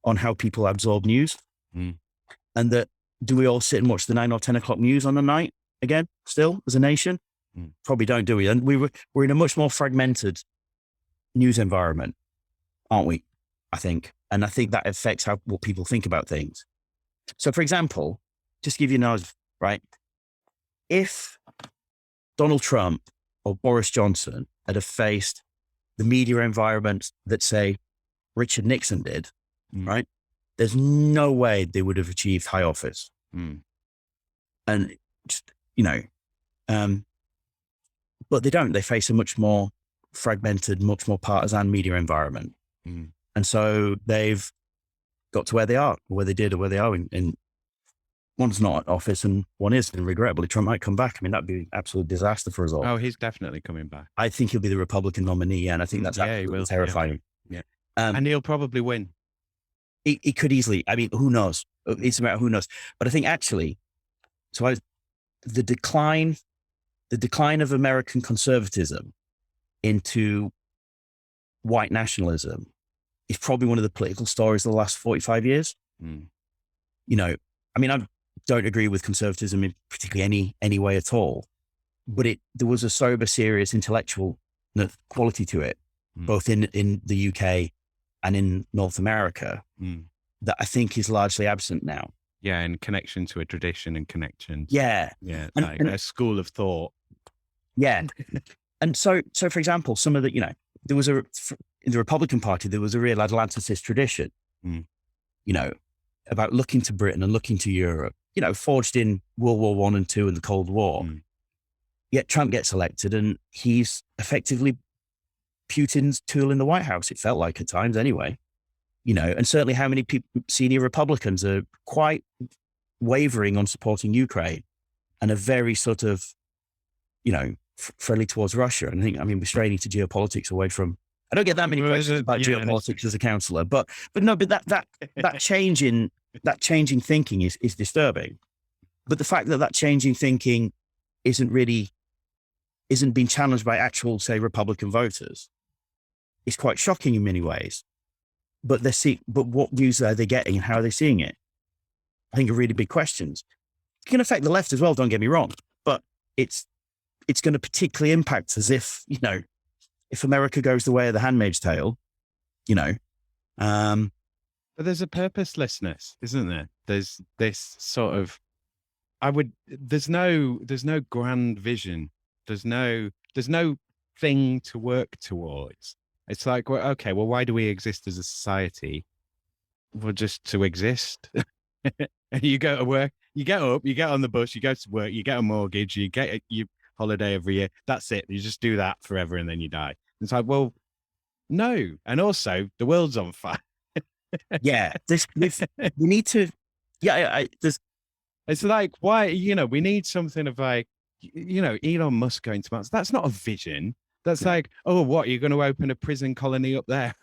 on how people absorb news. And that, do we all sit and watch the 9 or 10 o'clock news on the night again, still, as a nation? Probably don't, do we? And we're in a much more fragmented news environment, aren't we? I think. And I think that affects what people think about things. So, for example, just to give you an idea, right? If Donald Trump or Boris Johnson had faced the media environment that, say, Richard Nixon did, right? There's no way they would have achieved high office. And just, but they don't. They face a much more fragmented, much more partisan media environment. And so they've got to where they are, or where they did, or where they are in one's not in office and one is, and regrettably Trump might come back. That'd be an absolute disaster for us all. Oh, he's definitely coming back. I think he'll be the Republican nominee, and I think that's absolutely terrifying. Yeah. And he'll probably win. He could easily. Who knows? It's a matter of who knows. But I think actually, the decline of American conservatism into white nationalism is probably one of the political stories of the last 45 years. I don't agree with conservatism in particularly any way at all, but there was a sober, serious intellectual quality to it, both in the UK and in North America, that I think is largely absent now. Yeah, and connection to a tradition and connection. Yeah. Like a school of thought. Yeah. And so for example, some of the, there was in the Republican Party, there was a real Atlanticist tradition, about looking to Britain and looking to Europe, forged in World War I and II and the Cold War. Yet Trump gets elected and he's effectively Putin's tool in the White House, it felt like at times anyway. And certainly how many senior Republicans are quite wavering on supporting Ukraine and are very sort of, friendly towards Russia. And I think, we're straining to geopolitics away from, I don't get that many questions about geopolitics as a councillor, but that changing thinking is disturbing. But the fact that changing thinking isn't being challenged by actual, say, Republican voters is quite shocking in many ways. But but what views are they getting and how are they seeing it? I think are really big questions. It can affect the left as well, don't get me wrong, but it's going to particularly impact as if America goes the way of the Handmaid's Tale, But there's a purposelessness, isn't there? There's this sort of, there's no grand vision. There's no thing to work towards. It's like, well, okay, well, why do we exist as a society? Well, just to exist. And you go to work, you get up, you get on the bus, you go to work, you get a mortgage, you get your holiday every year. That's it. You just do that forever and then you die. It's like, well, no. And also the world's on fire. Yeah. We need to, it's like, why, we need something of like, Elon Musk going to Mars. That's not a vision. That's like, oh, what? You're going to open a prison colony up there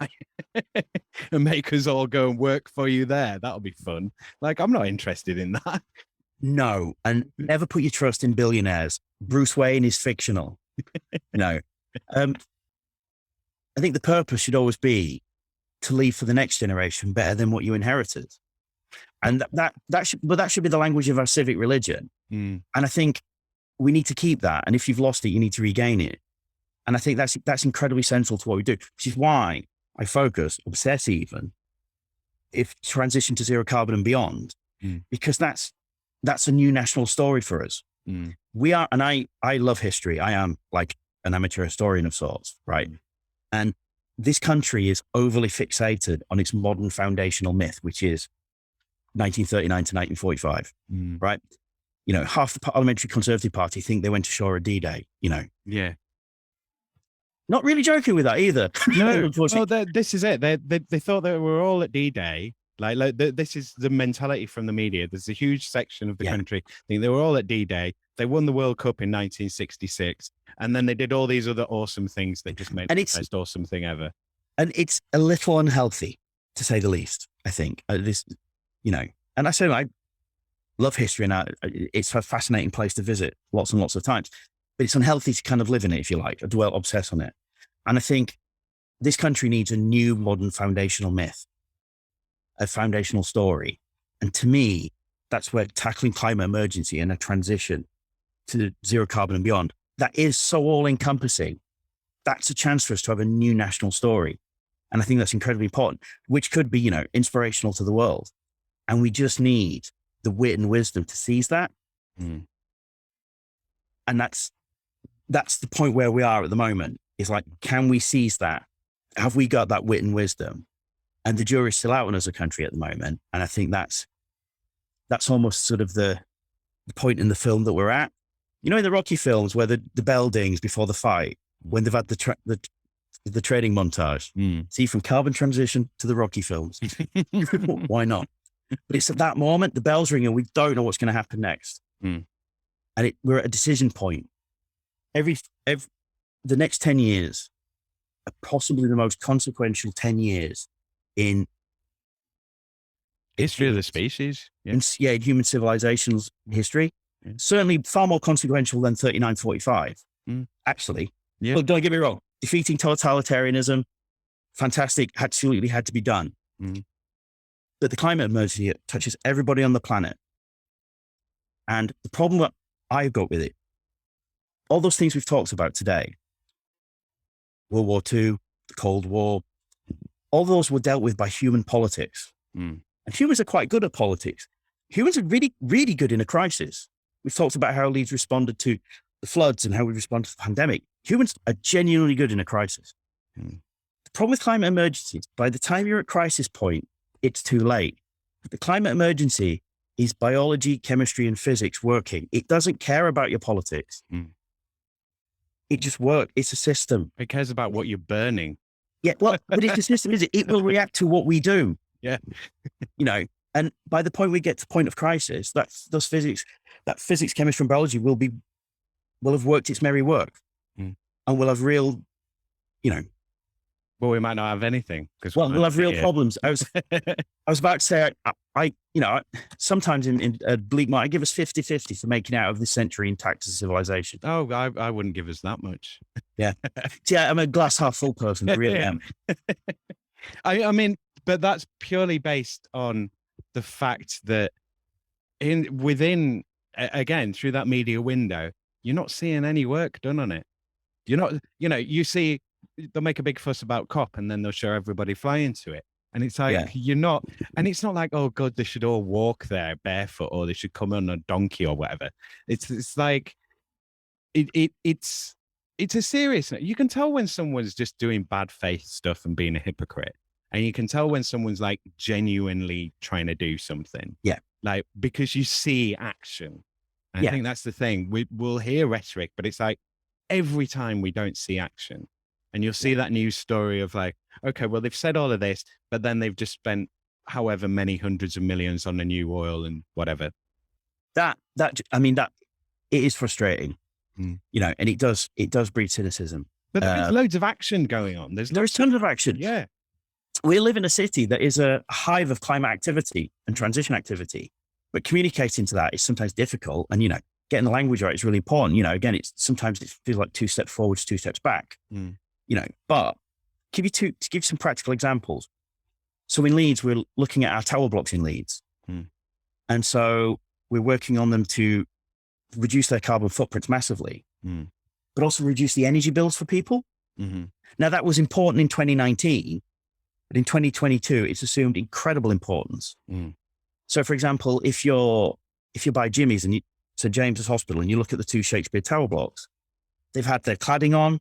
and make us all go and work for you there? That'll be fun. Like, I'm not interested in that. No. And never put your trust in billionaires. Bruce Wayne is fictional. No. I think the purpose should always be to leave for the next generation better than what you inherited. And that should be the language of our civic religion. Mm. And I think we need to keep that. And if you've lost it, you need to regain it. And I think that's incredibly central to what we do, which is why I obsess even, if transition to zero carbon and beyond, because that's a new national story for us. Mm. We are, and I love history. I am like an amateur historian of sorts, right? And this country is overly fixated on its modern foundational myth, which is 1939 to 1945, right? Half the parliamentary Conservative Party think they went ashore at D-Day, Yeah. Not really joking with that either. No, well, this is it. They thought that we're all at D-Day. Like this is the mentality from the media. There's a huge section of the country think they were all at D-Day. They won the World Cup in 1966, and then they did all these other awesome things that just made it the most awesome thing ever. And it's a little unhealthy, to say the least. I think and I say I love history, and it's a fascinating place to visit lots and lots of times. But it's unhealthy to kind of live in it, if you like, obsess on it. And I think this country needs a new modern foundational myth, a foundational story. And to me, that's where tackling climate emergency and a transition to zero carbon and beyond, that is so all encompassing. That's a chance for us to have a new national story. And I think that's incredibly important, which could be, inspirational to the world. And we just need the wit and wisdom to seize that. Mm. And that's the point where we are at the moment. It's like, can we seize that? Have we got that wit and wisdom? And the jury's still out on us as a country at the moment. And I think that's almost sort of the point in the film that we're at. In the Rocky films where the bell dings before the fight, when they've had the training montage. See, from carbon transition to the Rocky films. Why not? But it's at that moment, the bell's ringing, we don't know what's going to happen next. Mm. And we're at a decision point. The next 10 years are possibly the most consequential 10 years in history of the species. In human civilization's history. Yeah. Certainly far more consequential than 39-45, actually. Yeah. Look, don't get me wrong. Defeating totalitarianism, fantastic, absolutely had to be done. But the climate emergency touches everybody on the planet. And the problem that I've got with it, all those things we've talked about today, World War II, the Cold War, all those were dealt with by human politics. And humans are quite good at politics. Humans are really, really good in a crisis. We've talked about how Leeds responded to the floods and how we responded to the pandemic. Humans are genuinely good in a crisis. The problem with climate emergencies, by the time you're at crisis point, it's too late. The climate emergency is biology, chemistry, and physics working. It doesn't care about your politics. It just works. It's a system. It cares about what you're burning. Yeah, well, but it's a system, is it? It will react to what we do. Yeah. And by the point we get to point of crisis, that physics, chemistry, and biology will have worked its merry work. And we'll have real, Well, we might not have anything because we'll have real problems. I was about to say, I sometimes in a bleak mark, I give us 50-50 for making out of this century intact as a civilization. Oh, I wouldn't give us that much. Yeah. Yeah, I'm a glass half full person. I really am. I mean, but that's purely based on the fact that within through that media window, you're not seeing any work done on it. You're not, you see, they'll make a big fuss about COP and then they'll show everybody flying to it. And it's like, you're not, and it's not like, oh God, they should all walk there barefoot or they should come on a donkey or whatever. It's like, it's a serious, you can tell when someone's just doing bad faith stuff and being a hypocrite. And you can tell when someone's like genuinely trying to do something. Yeah. Like, because you see action. And I think that's the thing. We'll hear rhetoric, but it's like every time we don't see action. And you'll see that news story of like, okay, well, they've said all of this, but then they've just spent however many hundreds of millions on a new oil and whatever. That it is frustrating, and it does breed cynicism. But there's loads of action going on. There's tons of action. Yeah. We live in a city that is a hive of climate activity and transition activity, but communicating to that is sometimes difficult. And, getting the language right is really important. Again, sometimes it feels like 2 steps forwards, 2 steps back, but to give you some practical examples. So in Leeds, we're looking at our tower blocks in Leeds. And so we're working on them to reduce their carbon footprints massively, but also reduce the energy bills for people. Now that was important in 2019, but in 2022, it's assumed incredible importance. So for example, if you're by Jimmy's and St. James's Hospital and you look at the 2 Shakespeare tower blocks, they've had their cladding on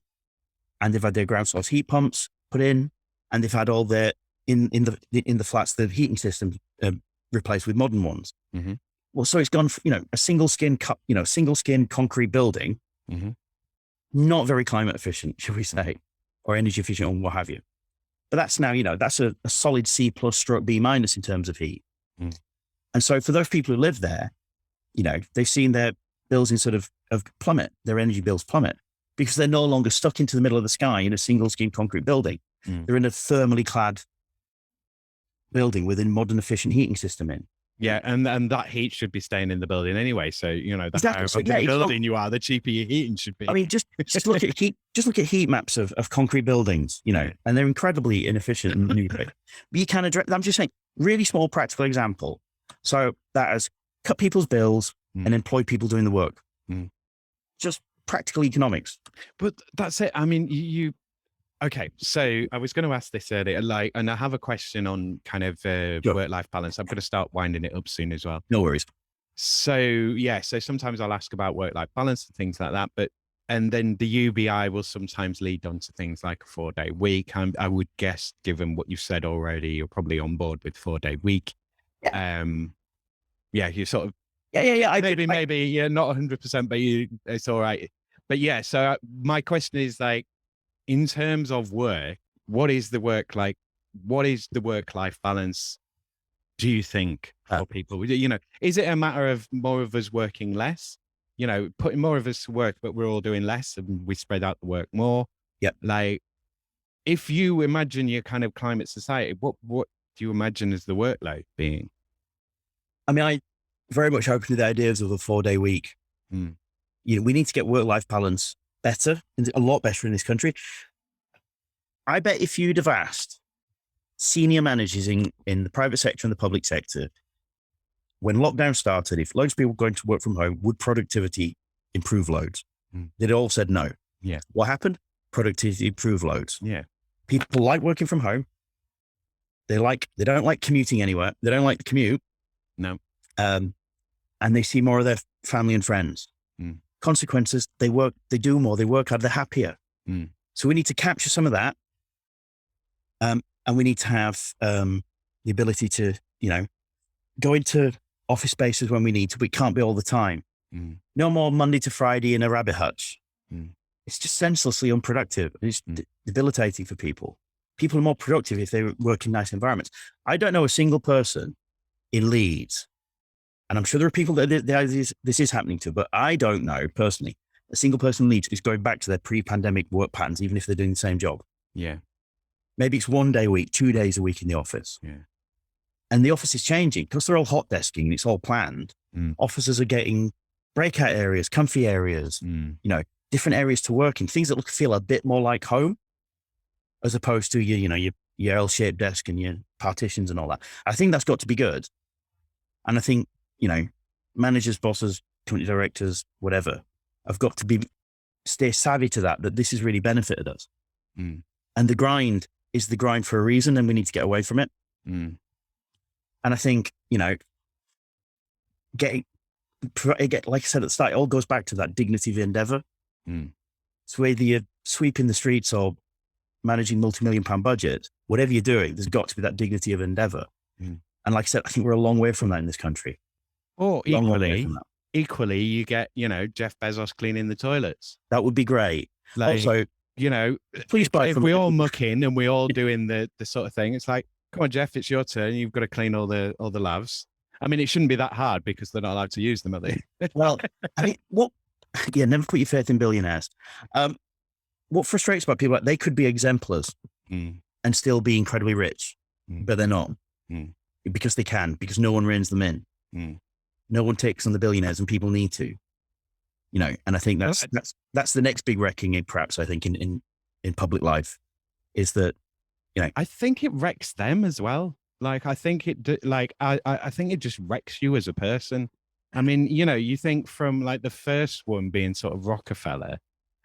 and they've had their ground source heat pumps put in, and they've had all their, in the flats, the heating system replaced with modern ones. Well, so it's gone, a single skin concrete building, not very climate efficient, shall we say, or energy efficient or what have you. But that's now, that's a solid C+ stroke B- in terms of heat. And so for those people who live there, they've seen their bills in sort of plummet, their energy bills plummet, because they're no longer stuck into the middle of the sky in a single skin concrete building. They're in a thermally clad building with a modern efficient heating system in. Yeah, and that heat should be staying in the building anyway. So the exactly. higher up the building you are, the cheaper your heating should be. I mean, just look at heat. Just look at heat maps of concrete buildings, and they're incredibly inefficient and manipulated. But you can address. I'm just saying, really small practical example. So that has cut people's bills and employed people doing the work. Just practical economics. But that's it. I mean, you. Okay, so I was going to ask this earlier, and I have a question on kind of work-life balance. I'm going to start winding it up soon as well. No worries. So sometimes I'll ask about work-life balance and things like that, and then the UBI will sometimes lead on to things like a 4-day week. I would guess, given what you've said already, you're probably on board with 4-day week. Yeah. You sort of. Yeah. Maybe you're not 100%, but it's all right. But yeah, so my question is like, in terms of work, what is the work-life balance, do you think, for people? Is it a matter of more of us working less, putting more of us to work, but we're all doing less and we spread out the work more? Yep. Like, if you imagine your kind of climate society, what do you imagine as the workload being? I mean, I very much open to the ideas of a 4-day week. We need to get work-life balance better, a lot better in this country. I bet if you'd have asked senior managers in the private sector and the public sector, when lockdown started, if loads of people were going to work from home, would productivity improve loads? They'd all said no. Yeah. What happened? Productivity improved loads. Yeah. People like working from home. They don't like commuting anywhere. They don't like the commute. No. And they see more of their family and friends. Consequences, they do more, they work harder, they're happier. So we need to capture some of that. And we need to have the ability to, go into office spaces when we need to, but it can't be all the time. No more Monday to Friday in a rabbit hutch. It's just senselessly unproductive. It's debilitating for people. People are more productive if they work in nice environments. I don't know a single person in Leeds, and I'm sure there are people that this is happening to, but I don't know personally a single person in Leeds who's going back to their pre-pandemic work patterns, even if they're doing the same job. Yeah. Maybe it's 1 day a week, 2 days a week in the office. Yeah. And the office is changing because they're all hot desking and it's all planned. Officers are getting breakout areas, comfy areas, different areas to work in, things that feel a bit more like home, as opposed to your L-shaped desk and your partitions and all that. I think that's got to be good. And I think, managers, bosses, company directors, whatever, have got to stay savvy to that this has really benefited us. And the grind is the grind for a reason, and we need to get away from it. Mm. And I think, like I said at the start, it all goes back to that dignity of endeavour. Mm. So whether you're sweeping the streets or managing multi-million-pound budget, whatever you're doing, there's got to be that dignity of endeavour. Mm. And like I said, I think we're a long way from that in this country. Or Long way from that. equally, you get, Jeff Bezos cleaning the toilets. That would be great. Like, Also, please buy if from we all muck in and we all doing the sort of thing, it's like, come on, Jeff, it's your turn. You've got to clean all the lavs. I mean, it shouldn't be that hard because they're not allowed to use them, are they? Well, I mean, never put your faith in billionaires. What frustrates about people, they could be exemplars and still be incredibly rich, but they're not because they can, because no one reins them in. No one takes on the billionaires, and people need to, and I think that's the next big reckoning, perhaps, I think in public life, is that, I think it wrecks them as well. Like, I think I think it just wrecks you as a person. I mean, you think from like the first one being sort of Rockefeller,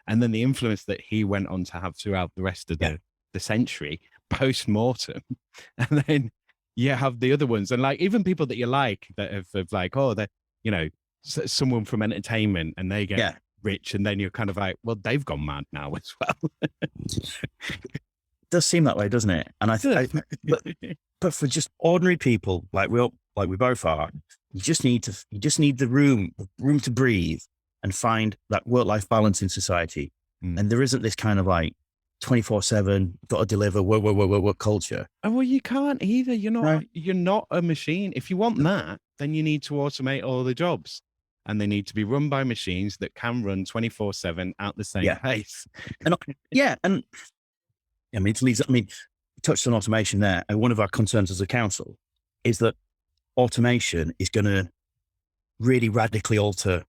and then the influence that he went on to have throughout the rest of the century post-mortem. And then you have the other ones. And like, even people that you like that have like, oh, they're, someone from entertainment and they get rich. And then you're kind of like, well, they've gone mad now as well. It does seem that way, doesn't it? And but for just ordinary people, like we both are, you just need the room to breathe and find that work-life balance in society. And there isn't this kind of like 24/7, got to deliver, work culture. Oh, well, you can't either. You're not a machine. If you want that, then you need to automate all the jobs, and they need to be run by machines that can run 24/7 at the same pace. And I mean, you touched on automation there. And one of our concerns as a council is that automation is going to really radically alter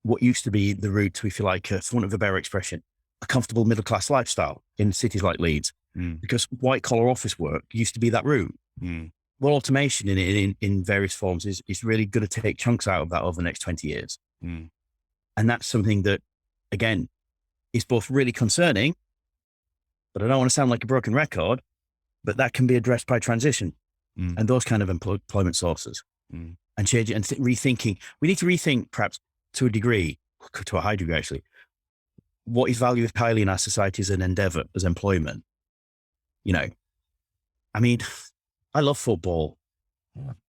what used to be the route to, if you like, for want of a better expression, a comfortable middle-class lifestyle in cities like Leeds, because white-collar office work used to be that route. Well, automation in various forms is really going to take chunks out of that over the next 20 years. And that's something that, again, is both really concerning, but I don't want to sound like a broken record, but that can be addressed by transition and those kind of employment sources and change it and rethinking. We need to rethink, perhaps to a degree, to a high degree actually, what is valued highly in our society as an endeavor, as employment. I mean, I love football,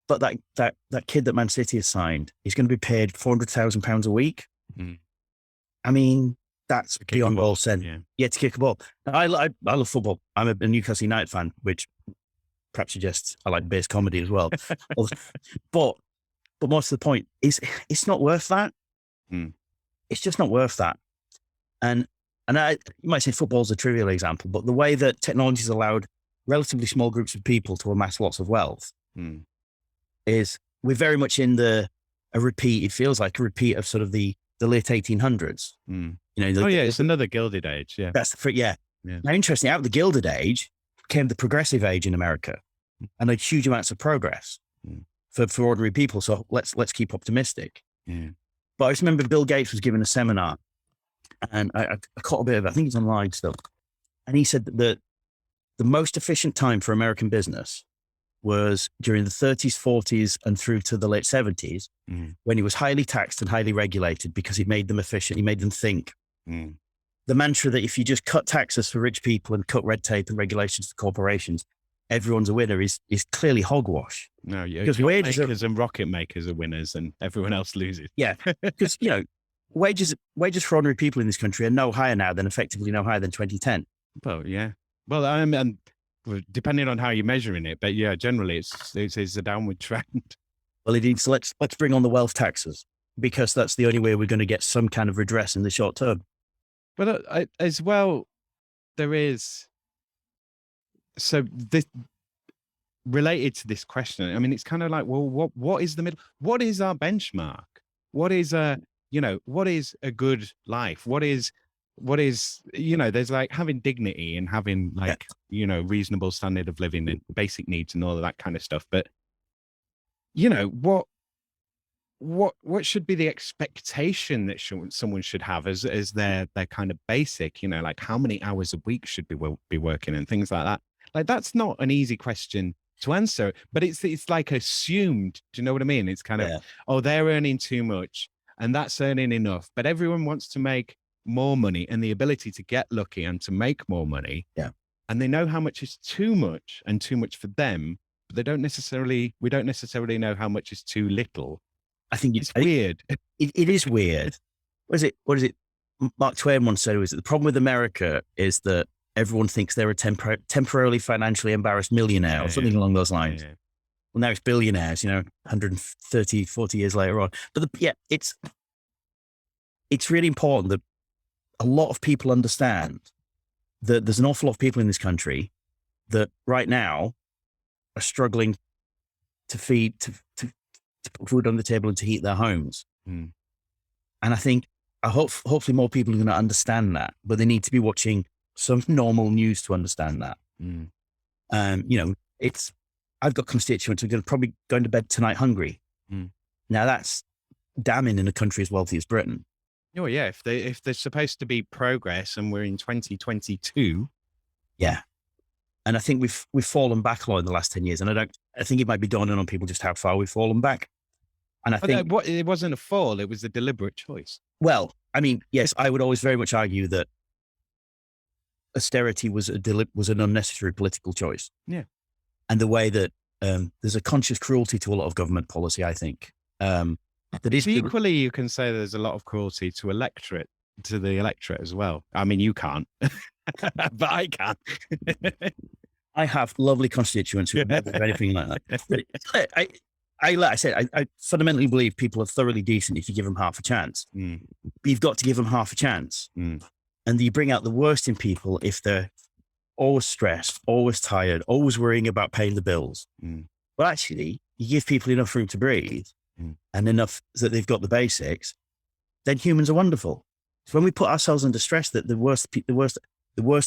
but that kid that Man City has signed is going to be paid £400,000 a week. I mean, that's beyond all sense. Yeah, to kick a ball. I love football. I'm a Newcastle United fan, which perhaps suggests I like base comedy as well. but most of the point is, it's not worth that. It's just not worth that. And you might say football's a trivial example, but the way that technology has allowed relatively small groups of people to amass lots of wealth is we're very much in a repeat. It feels like a repeat of sort of the late 1800s. It's another Gilded Age. Yeah, that's Now, interesting, out of the Gilded Age came the Progressive Age in America, and had huge amounts of progress for ordinary people. So let's keep optimistic. But I just remember Bill Gates was giving a seminar, and I caught a bit of it. I think it's online still, and he said that the most efficient time for American business was during the 30s, 40s, and through to the late 70s, when he was highly taxed and highly regulated because he made them efficient. He made them think. The mantra that if you just cut taxes for rich people and cut red tape and regulations for corporations, everyone's a winner is clearly hogwash. No, because wages and rocket makers are winners and everyone else loses. Yeah, because wages for ordinary people in this country are no higher now than 2010. Well, yeah. Well, and depending on how you're measuring it, but yeah, generally it's a downward trend. Well, indeed. So let's bring on the wealth taxes, because that's the only way we're going to get some kind of redress in the short term. But as well, there is. So this related to this question. I mean, it's kind of like, well, what is the middle? What is our benchmark? What is what is a good life? What is there's like having dignity and having like, reasonable standard of living and basic needs and all of that kind of stuff. But, what should be the expectation that someone should have as their kind of basic, like how many hours a week should be working and things like that. Like, that's not an easy question to answer. But it's like assumed. Do you know what I mean? It's kind of, oh, they're earning too much and that's earning enough. But everyone wants to make more money and the ability to get lucky and to make more money. Yeah. And they know how much is too much and too much for them, but we don't necessarily know how much is too little. I think it's weird. It is weird. What is it? Mark Twain once said, was that the problem with America is that everyone thinks they're a temporarily financially embarrassed millionaire or something along those lines. Yeah. Well, now it's billionaires, 130, 40 years later on. But it's really important that a lot of people understand that there's an awful lot of people in this country that right now are struggling to feed, to put food on the table and to heat their homes. And I think, hopefully more people are going to understand that, but they need to be watching some normal news to understand that. I've got constituents who are probably going to bed tonight hungry. Now that's damning in a country as wealthy as Britain. Oh yeah, if there's supposed to be progress and we're in 2022. Yeah. And I think we've fallen back a lot in the last 10 years. And I think it might be dawning on people just how far we've fallen back. And I think it wasn't a fall, it was a deliberate choice. Well, I mean, yes, I would always very much argue that austerity was an unnecessary political choice. Yeah. And the way that there's a conscious cruelty to a lot of government policy, I think. That is equally, you can say there's a lot of cruelty to the electorate as well. I mean, you can't, but I can. I have lovely constituents who never do anything like that. Like I said, I fundamentally believe people are thoroughly decent if you give them half a chance. But you've got to give them half a chance. And you bring out the worst in people if they're always stressed, always tired, always worrying about paying the bills. But actually, you give people enough room to breathe and enough that they've got the basics, then humans are wonderful. It's when we put ourselves under stress that the worst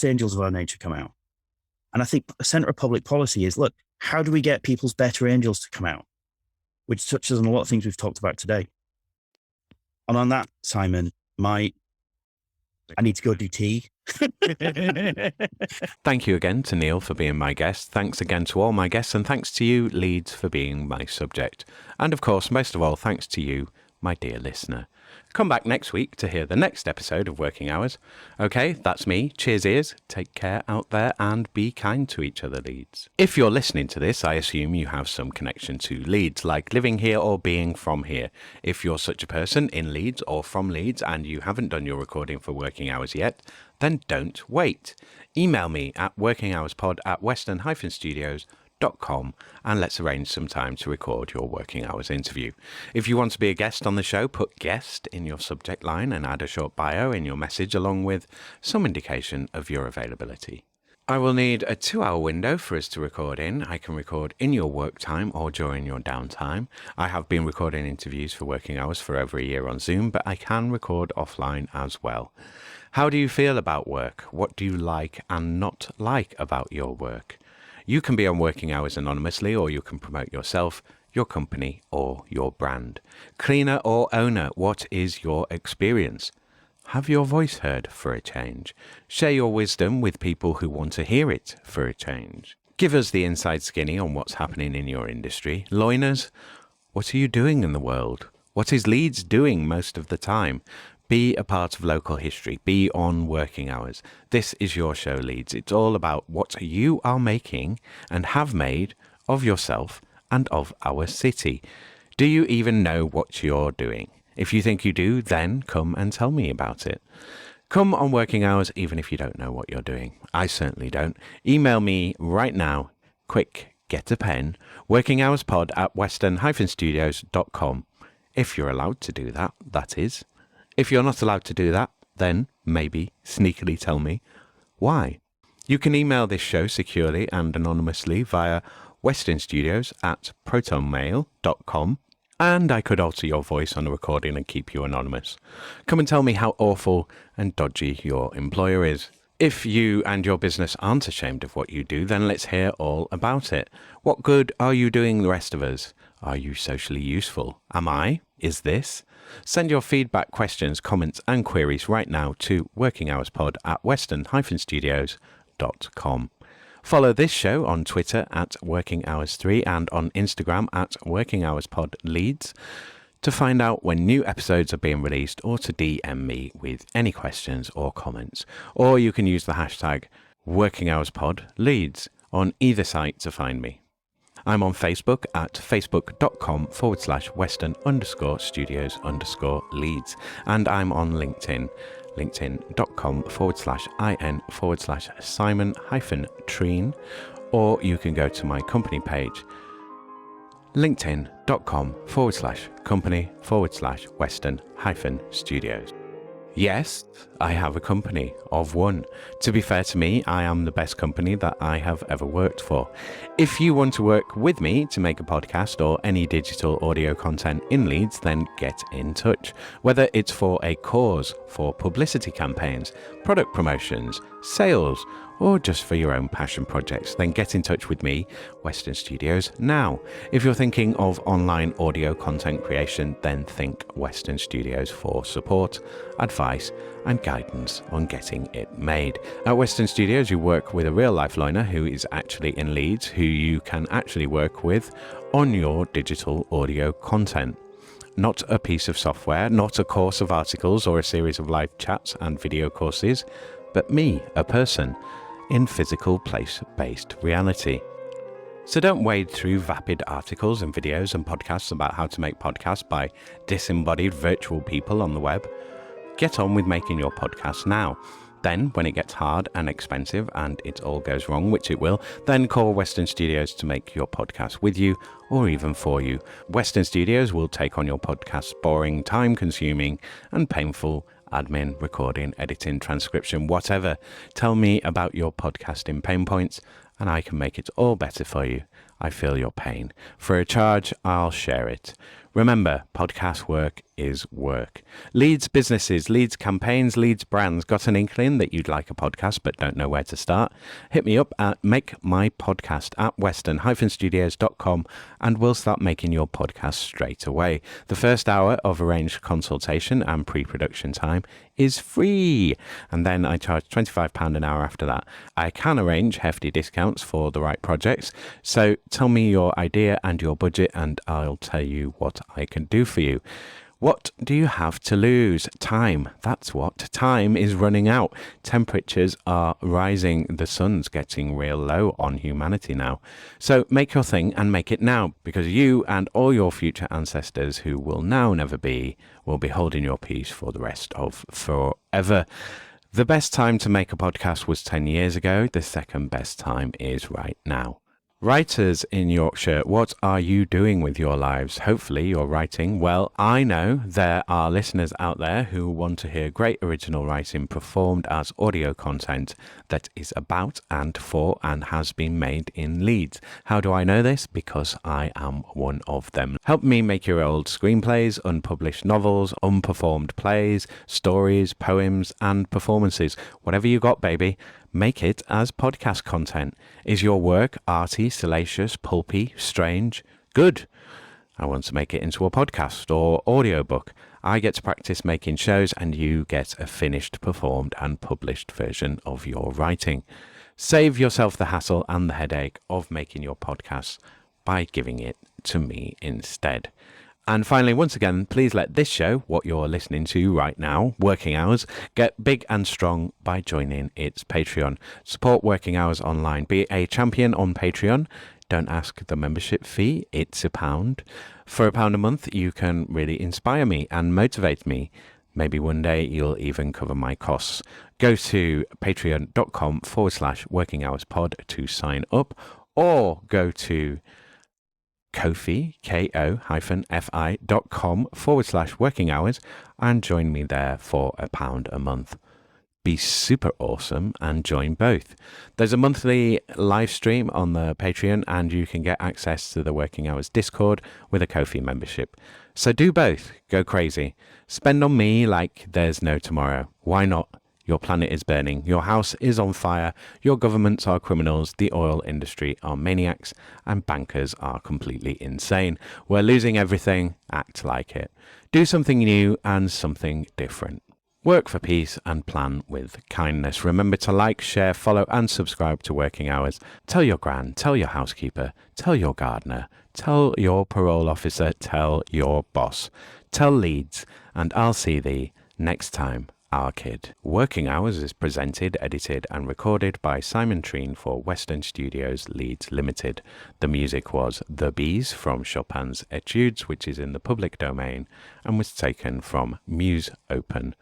angels of our nature come out. And I think the center of public policy is, look, how do we get people's better angels to come out? Which touches on a lot of things we've talked about today. And on that, Simon, I need to go do tea. Thank you again to Neil for being my guest. Thanks again to all my guests, and thanks to you, Leeds, for being my subject. And of course, most of all, thanks to you, my dear listener. Come back next week to hear the next episode of Working Hours. Okay, that's me. Cheers, ears. Take care out there and be kind to each other, Leeds. If you're listening to this, I assume you have some connection to Leeds, like living here or being from here. If you're such a person in Leeds or from Leeds and you haven't done your recording for Working Hours yet, then don't wait. Email me at workinghourspod@western-studios.com and let's arrange some time to record your Working Hours interview. If you want to be a guest on the show, put guest in your subject line and add a short bio in your message along with some indication of your availability. I will need a 2-hour window for us to record in. I can record in your work time or during your downtime. I have been recording interviews for Working Hours for over a year on Zoom, but I can record offline as well. How do you feel about work? What do you like and not like about your work? You can be on Working Hours anonymously, or you can promote yourself, your company, or your brand. Cleaner or owner, what is your experience? Have your voice heard for a change. Share your wisdom with people who want to hear it for a change. Give us the inside skinny on what's happening in your industry. Loiners, what are you doing in the world? What is Leeds doing most of the time? Be a part of local history. Be on Working Hours. This is your show, Leeds. It's all about what you are making and have made of yourself and of our city. Do you even know what you're doing? If you think you do, then come and tell me about it. Come on Working Hours even if you don't know what you're doing. I certainly don't. Email me right now. Quick, get a pen. workinghourspod@western-studios.com. If you're allowed to do that, that is. If you're not allowed to do that, then maybe sneakily tell me why. You can email this show securely and anonymously via westernstudios@protonmail.com, and I could alter your voice on a recording and keep you anonymous. Come and tell me how awful and dodgy your employer is. If you and your business aren't ashamed of what you do, then let's hear all about it. What good are you doing the rest of us? Are you socially useful? Am I? Is this? Send your feedback, questions, comments and queries right now to workinghourspod@western-studios.com. Follow this show on Twitter at Working Hours 3 and on Instagram at Working Hours Pod Leeds to find out when new episodes are being released or to DM me with any questions or comments. Or you can use the hashtag Working Hours Pod Leeds on either site to find me. I'm on Facebook at facebook.com/western_studios_Leeds. And I'm on LinkedIn, linkedin.com/in/Simon-Treen. Or you can go to my company page, linkedin.com/company/Western-Studios. Yes, I have a company of one. To be fair to me, I am the best company that I have ever worked for. If you want to work with me to make a podcast or any digital audio content in Leeds, then get in touch. Whether it's for a cause, for publicity campaigns, product promotions, sales, or just for your own passion projects, then get in touch with me, Western Studios, now. If you're thinking of online audio content creation, then think Western Studios for support, advice, and guidance on getting it made. At Western Studios, you work with a real-life learner who is actually in Leeds, who you can actually work with on your digital audio content. Not a piece of software, not a course of articles or a series of live chats and video courses, but me, a person, in physical place-based reality. So don't wade through vapid articles and videos and podcasts about how to make podcasts by disembodied virtual people on the web. Get on with making your podcast now. Then, when it gets hard and expensive and it all goes wrong, which it will, then call Western Studios to make your podcast with you or even for you. Western Studios will take on your podcast's boring, time-consuming and painful admin, recording, editing, transcription, whatever. Tell me about your podcasting pain points and I can make it all better for you. I feel your pain. For a charge, I'll share it. Remember, podcast work is work. Leeds businesses, Leeds campaigns, Leeds brands. Got an inkling that you'd like a podcast but don't know where to start? Hit me up at makemypodcast@western-studios.com and we'll start making your podcast straight away. The first hour of arranged consultation and pre-production time is free. And then I charge £25 an hour after that. I can arrange hefty discounts for the right projects. So tell me your idea and your budget and I'll tell you what I can do for you. What do you have to lose? Time. That's what. Time is running out. Temperatures are rising. The sun's getting real low on humanity now. So make your thing and make it now, because you and all your future ancestors who will now never be will be holding your peace for the rest of forever. The best time to make a podcast was 10 years ago. The second best time is right now. Writers in Yorkshire, what are you doing with your lives? Hopefully you're writing. Well, I know there are listeners out there who want to hear great original writing performed as audio content that is about and for and has been made in Leeds. How do I know this? Because I am one of them. Help me make your old screenplays, unpublished novels, unperformed plays, stories, poems, and performances. Whatever you got, baby. Make it as podcast content. Is your work arty, salacious, pulpy, strange? Good. I want to make it into a podcast or audiobook. I get to practice making shows and you get a finished, performed and published version of your writing. Save yourself the hassle and the headache of making your podcast by giving it to me instead. And finally, once again, please let this show, what you're listening to right now, Working Hours, get big and strong by joining its Patreon. Support Working Hours online. Be a champion on Patreon. Don't ask the membership fee. It's £1. For £1 a month, you can really inspire me and motivate me. Maybe one day you'll even cover my costs. Go to patreon.com/Working Hours Pod to sign up, or go to Ko-fi, ko-fi.com/working hours and join me there for £1 a month. Be super awesome and join both. There's a monthly live stream on the Patreon and you can get access to the Working Hours Discord with a Ko-fi membership. So do both. Go crazy. Spend on me like there's no tomorrow. Why not? Your planet is burning. Your house is on fire. Your governments are criminals. The oil industry are maniacs. And bankers are completely insane. We're losing everything. Act like it. Do something new and something different. Work for peace and plan with kindness. Remember to like, share, follow and subscribe to Working Hours. Tell your gran, tell your housekeeper, tell your gardener, tell your parole officer, tell your boss. Tell Leeds, and I'll see thee next time, our kid. Working Hours is presented, edited and recorded by Simon Treen for Western Studios Leeds Limited. The music was The Bees from Chopin's Etudes, which is in the public domain and was taken from museopen.org.